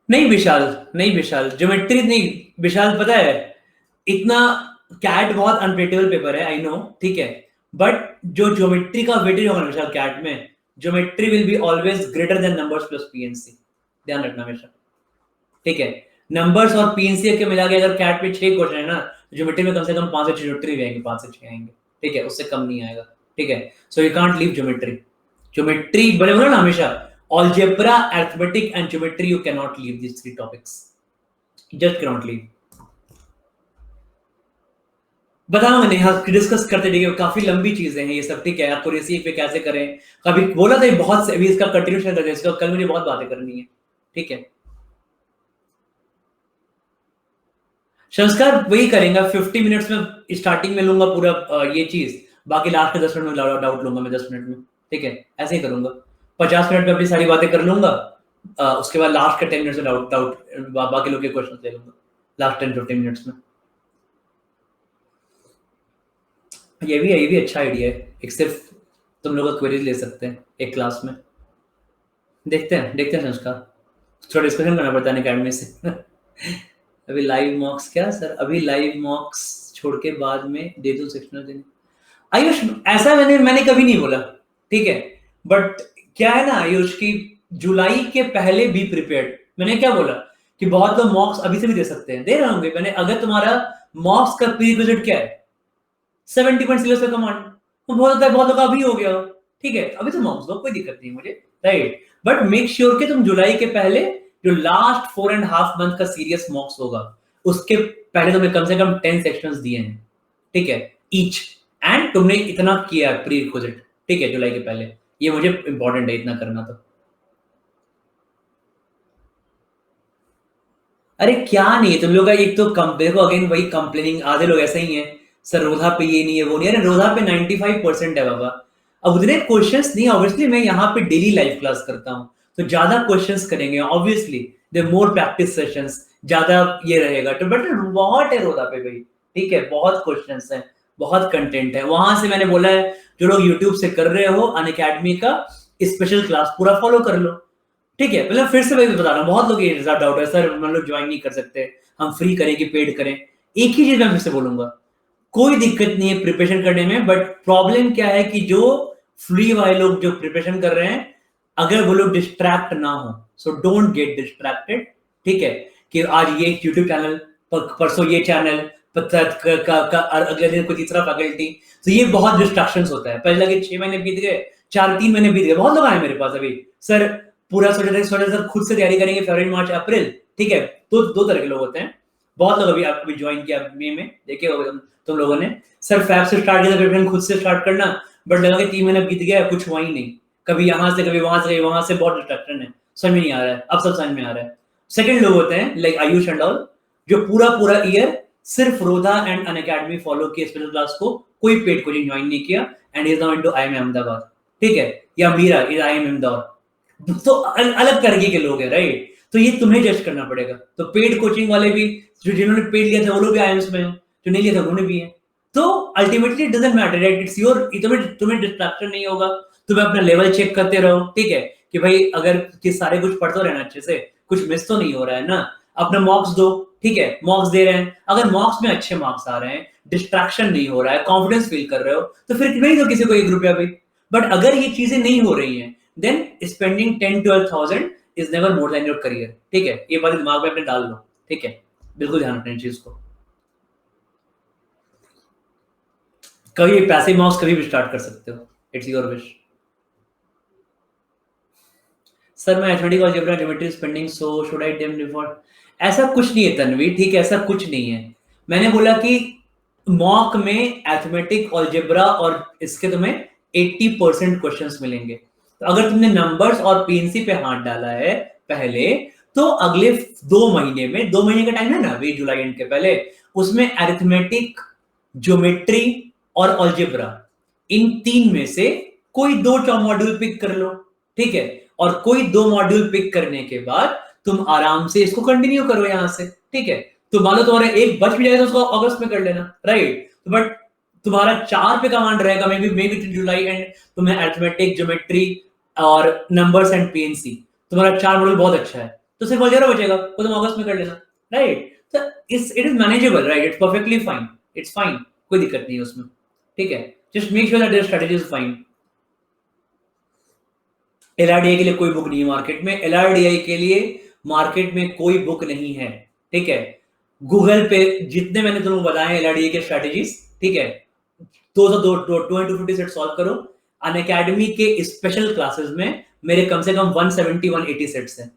नहीं विशाल, नहीं विशाल, ज्योमेट्री नहीं विशाल, पता है इतना, कैट बहुत अनप्रेडिक्टेबल पेपर है, आई नो, ठीक है, बट जो ज्योमेट्री का वेटेज होगा ना विशाल कैट में, geometry will be always greater than numbers plus PNC, ध्यान रखना हमेशा, ठीक है, नंबर्स और पीएनसी के मिला के अगर कैट पे 6 क्वेश्चन है ना, ज्योमेट्री में कम से कम 5 से 6 ज्योमेट्री भी आएंगे, 5 से 6 आएंगे, ठीक है, उससे कम नहीं आएगा, ठीक है, so you can't leave geometry, geometry बड़े बोला ना हमेशा, algebra, arithmetic and geometry, you cannot leave these 3 topics, just cannot leave। बताऊंगा नहीं, हाँ डिस्कस करते रहेंगे, काफी लंबी चीजें हैं ये सब, ठीक है, आपको रेसी पे कैसे करें, कभी बोला था बहुत से, अभी इसका कंटिन्यूशन करते हैं, इसका कल मुझे बहुत बातें करनी है, ठीक है, संस्कार वही करेंगे, 50 मिनट्स में स्टार्टिंग में लूंगा पूरा ये चीज, बाकी लास्ट के 10 मिनट में डाउट लूंगा मैं, 10 मिनट में, ठीक है, ऐसे ही करूंगा, 50 मिनट में अपनी सारी बातें कर लूंगा, उसके बाद लास्ट के 10 मिनट में डाउट डाउट बाकी लोग के क्वेश्चन ले लूंगा, लास्ट 10-15 मिनट्स में, ये भी अच्छा आइडिया है, एक सिर्फ तुम लोग क्वेरीज ले सकते हैं एक क्लास में, देखते हैं संस्कार, थोड़ा डिस्कशन करना पड़ता है अकेडमी से अभी लाइव मॉक्स क्या सर, अभी लाइव मॉक्स छोड़ के बाद में दे दो सेक्शनल देने, आयुष ऐसा मैंने कभी नहीं बोला, ठीक है, बट क्या है ना आयुष की, जुलाई के पहले बी प्रिपेयर्ड, मैंने क्या बोला कि बहुत लोग मॉक्स अभी से भी दे सकते हैं, दे रहे होंगे मैंने, अगर तुम्हारा मॉक्स का प्री रिक्विजिट क्या है 70 सिलेबस का कमांड, तो बहुत होता है बहुत लोग अभी हो गया हो, ठीक है, अभी तो मॉक्स दो, कोई दिक्कत नहीं मुझे, राइट, बट मेक श्योर कि तुम जुलाई के पहले जो लास्ट 4.5 मंथ का सीरियस मॉक्स होगा उसके पहले तुम्हें कम से कम 10 सेक्शंस दिए हैं, ठीक है, ईच, एंड तुमने इतना किया प्री रिक्विजिट, ठीक है, जुलाई के पहले, ये मुझे इंपॉर्टेंट है इतना करना, तो अरे क्या नहीं तुम लोग का, एक तो कम देखो, अगेन वही कंप्लेनिंग, आधे लोग ऐसे ही हैं, सर रोधा पे ये नहीं है वो नहीं है, अरे रोधा पे 95% है बाबा, अब उतने क्वेश्चंस नहीं, ऑब्वियसली मैं यहाँ पे डेली लाइव क्लास करता हूँ, तो ज्यादा क्वेश्चंस करेंगे ऑब्वियसली, दे मोर प्रैक्टिस सेशंस, ज्यादा ये रहेगा, तो बट बहुत है रोधा पे भाई, ठीक है, बहुत क्वेश्चंस हैं, बहुत कंटेंट है, वहां से मैंने बोला है जो लोग यूट्यूब से कर रहे हो अनअकैडमी का स्पेशल क्लास पूरा फॉलो कर लो, ठीक है, मतलब फिर से मैं बता रहा हूँ, बहुत लोग ये डाउट है सर हम लोग ज्वाइन नहीं कर सकते, हम फ्री करें कि पेड करें, एक ही चीज मैं फिर से बोलूंगा, कोई दिक्कत नहीं है प्रिपरेशन करने में, बट प्रॉब्लम क्या है कि जो फ्री वाले लोग जो प्रिपरेशन कर रहे हैं, अगर वो लोग डिस्ट्रैक्ट ना हो, सो डोंट गेट डिस्ट्रैक्टेड, ठीक है, कि आज ये यूट्यूब चैनल, परसों ये चैनल, अगले दिन कोई तीसरा फैकल्टी, तो ये बहुत डिस्ट्रैक्शंस होता है, पहले लगे 6 महीने बीत गए, 4-3 महीने बीत गए, बहुत लोग आए मेरे पास अभी, सर पूरा सोचा सर खुद से तैयारी करेंगे फरवरी मार्च अप्रैल, ठीक है, तो 2 तरह के लोग होते हैं, बहुत लोग अभी ज्वाइन किया मई में, देखे होगे तुम लोगों ने। सर फैब से स्टार्ट किया था, खुद से स्टार्ट करना, बट लगा कि 3 महीना बीत गया, कुछ हुआ ही नहीं, कभी यहाँ से कभी वहां से, कभी वहां से, बहुत डिस्ट्रैक्शन है, समझ में नहीं आ रहा है। अब सब समझ में आ रहा है। सेकंड लोग होते हैं लाइक आयुष एंड ऑल, जो पूरा पूरा ईयर सिर्फ Rodha and Unacademy follow किया स्पेशल क्लास को, कोई पेड कोचिंग ज्वाइन नहीं किया, and is now into IIM Ahmedabad, ठीक है, या मीरा इज आईएम इंदौर। तो अलग तरीके के लोग हैं, राइट। तो ये तुम्हें जज करना पड़ेगा। तो पेड कोचिंग वाले भी, जो जिन्होंने पेड लिया था वो लोग भी आईएम्स में हैं, जो नहीं लिया था उन्होंने भी है। तो ultimately it doesn't matter, right, it's your, तुम्हें डिस्ट्रैक्शन नहीं होगा, तुम्हें अपना लेवल चेक करते रहो, ठीक है, कि भाई अगर कि सारे कुछ पढ़ते रहना अच्छे से, कुछ मिस तो नहीं हो रहा है ना, अपना मॉक्स दो, ठीक है, मॉक्स दे रहे हैं, अगर मॉक्स में अच्छे मार्क्स आ रहे हैं, डिस्ट्रैक्शन नहीं हो रहा है, कॉन्फिडेंस फील कर रहे हो, तो फिर नहीं दो किसी को 1 रुपया भी। बट अगर ये चीजें नहीं हो रही हैं, then spending 10-12,000 is never more than your career, ठीक है, ये बात दिमाग में अपने डाल लो, ठीक है, बिल्कुल ध्यान रखना चीज को। कभी पैसिव मॉक्स कभी भी स्टार्ट कर सकते हो, इट्स योर विश। सर मैं arithmetic algebra geometry spending, so should I time default? ऐसा कुछ नहीं है तन्वी, ठीक है, ऐसा कुछ नहीं है। मैंने बोला कि मॉक में एथमेटिक अलजेब्रा और इसके तुम्हें 80% क्वेश्चंस मिलेंगे। तो अगर तुमने नंबर्स और पीएनसी पे हाथ डाला है पहले, तो अगले 2 महीने में, 2 महीने का टाइम है ना अभी, जुलाई एंड के पहले, उसमें अरिथमेटिक, ज्योमेट्री और अलजेब्रा, इन 3 में से कोई 2 मॉड्यूल पिक कर लो, ठीक है, और कोई 2 मॉड्यूल पिक करने के बाद तुम आराम से इसको कंटिन्यू करो यहां से, ठीक है। तो मान लो तुम्हारा एक बच भी जाएगा तो उसको अगस्त में कर लेना, राइट। बट तुम्हारा 4 पे कमांड रहेगा, मे बी जुलाई एंड, तुम्हें अरिथमेटिक, ज्योमेट्री और नंबर्स एंड पीएनसी, तुम्हारा 4 मॉड्यूल बहुत अच्छा है, तो सिर्फ अलजेब्रा बचेगा, वो तुम अगस्त में कर लेना, राइट। तो it is manageable, right, it's perfectly fine, it's fine, कोई दिक्कत नहीं है उसमें, ठीक है। Just make sure that your strategy is fine. LRDI के लिए कोई बुक नहीं है मार्केट में, एलआरडीआई के लिए मार्केट में कोई बुक नहीं है, ठीक है। गूगल पे जितने मैंने तुमको बताए एलआरडीआई के स्ट्रेटजीज, ठीक है, 250 सेट सॉल्व करो। अन अकेडमी के स्पेशल क्लासेस में मेरे कम से कम 170-180 सेट्स हैं,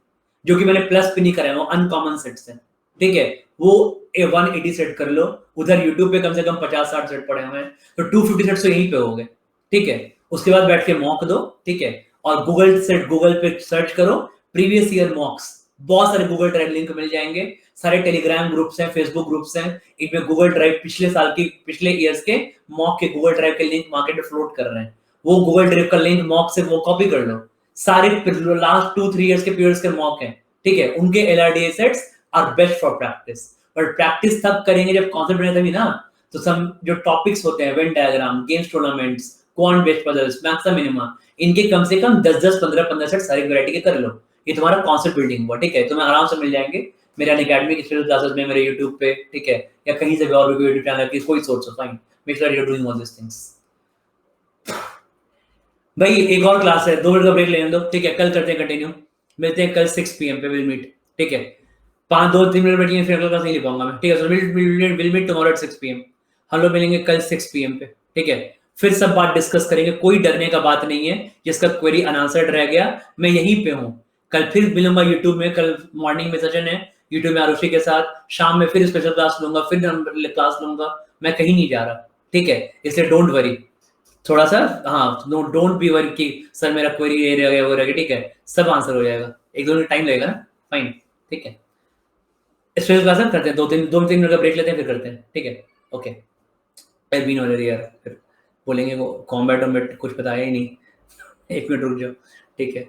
जो कि मैंने प्लस पे नहीं कराए, वो अनकॉमन सेट्स हैं, ठीक है। वो 180 सेट कर लो, उधर यूट्यूब पे कम से कम 50-60 सेट पड़े हुए हैं, तो 250 सेट्स तो यहीं पे हो गए, ठीक है। उसके बाद बैठ के मॉक दो, ठीक है, और गूगल पे सर्च करो प्रीवियस ईयर मॉक्स, बहुत सारे गूगल ड्राइव लिंक मिल जाएंगे, सारे टेलीग्राम ग्रुप्स हैं, फेसबुक ग्रुप्स हैं, इनमें गूगल ड्राइव पिछले साल की, पिछले ईयर्स के मॉक के गूगल ड्राइव के लिंक मार्केट में फ्लोट कर रहे हैं, वो गूगल ड्राइव का लिंक मॉक से वो कॉपी कर लो, सारे लास्ट 2-3 ईयर्स के पीरियड्स के मॉक हैं, ठीक है, उनके LRDA sets are best for practice. But practice तब करेंगे जब कॉन्सेप्ट बने तभी ना। तो सम जो टॉपिक्स होते हैं, Venn diagram, games tournaments, quant based puzzles, maxima minima, इनके कम से कम 10-10, 15-15 सेट सारी वैरायटी के कर लो, ये तुम्हारा कॉन्सेप्ट बिल्डिंग हुआ, ठीक है। तुम्हें आराम से मिल जाएंगे मेरे अनअकैडमी के स्पेशल क्लासेस में, मेरे यूट्यूब पे, ठीक है, या कहीं से भी और भी यूट्यूब चैनल की कोई सोर्स हो, fine, make sure you are doing all this things. भाई एक और क्लास है, 2 मिनट का ब्रेक लेने दो, ठीक है, कल करते हैं कंटिन्यू, मिलते हैं कल 6 PM पे, विल मीट, ठीक है। 5-2-3 मिनट बैठिए, फिर अगला क्लास नहीं ले पाऊंगा मैं, ठीक है। So will meet tomorrow at 6 PM, हम लोग मिलेंगे कल 6 PM पे, ठीक है। फिर सब बात डिस्कस करेंगे, कोई डरने का बात नहीं है, जिसका क्वेरी अनआंसर्ड रह गया मैं यहीं पे हूँ, कल फिर मिलूंगा यूट्यूब में, कल मॉर्निंग में सेशन है यूट्यूब में आरुषि के साथ, शाम में फिर स्पेशल क्लास लूंगा, फिर क्लास लूंगा, मैं कहीं नहीं जा रहा, ठीक है, इसलिए डोंट वरी थोड़ा सा, हाँ, नो डोंट बी वरी कि सर मेरा क्वेरी ये रह गया वो रह गया, ठीक है, सब आंसर हो जाएगा, 1-2 मिनट टाइम लगेगा ना, फाइन, ठीक है। स्पेशल क्लास करते हैं, 2-3 मिनट का ब्रेक लेते हैं, फिर करते हैं, ठीक है, ओके। एडमिन हो यार, फिर बोलेंगे वो कॉम्बैट वॉम्बैट कुछ बताया ही नहीं 1 मिनट रुक जाओ, ठीक है।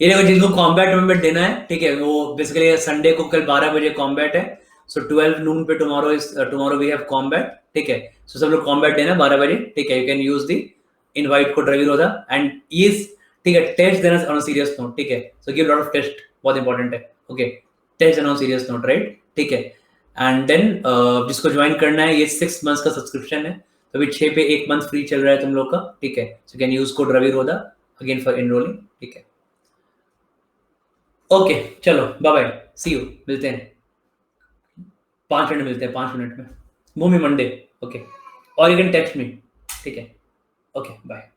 ये देखो जिनको कॉम्बैट वॉम्बैट देना है, ठीक है, वो बेसिकली संडे को कल 12 बजे कॉम्बैट है, सो 12 नून पे टुमारो वी हैव कॉम्बैट, ठीक है। सो सब लोग कॉम्बैट देना 12 बजे, ठीक है, you can use the invite code Ravi Rodha and is, ठीक है, टेस्ट देना ऑन सीरियस नोट, ठीक है, so give lot of test, बहुत इंपॉर्टेंट है, ओके, टेस्ट देना ऑन सीरियस नोट, राइट, ठीक है। एंड देन जिसको ज्वाइन करना है, ये 6 मंथ्स का सब्सक्रिप्शन है, तो अभी 6 पे 1 मंथ फ्री चल रहा है तुम लोग का, ठीक है, so can use code Ravi Rodha again for enrolling, ठीक है, ओके, चलो बाय बाय, सी यू, मिलते हैं 5 मिनट, मिलते हैं 5 मिनट में, मूवी मंडे, ओके, और यू कैन टेक्स्ट मी, ठीक है, ओके, बाय।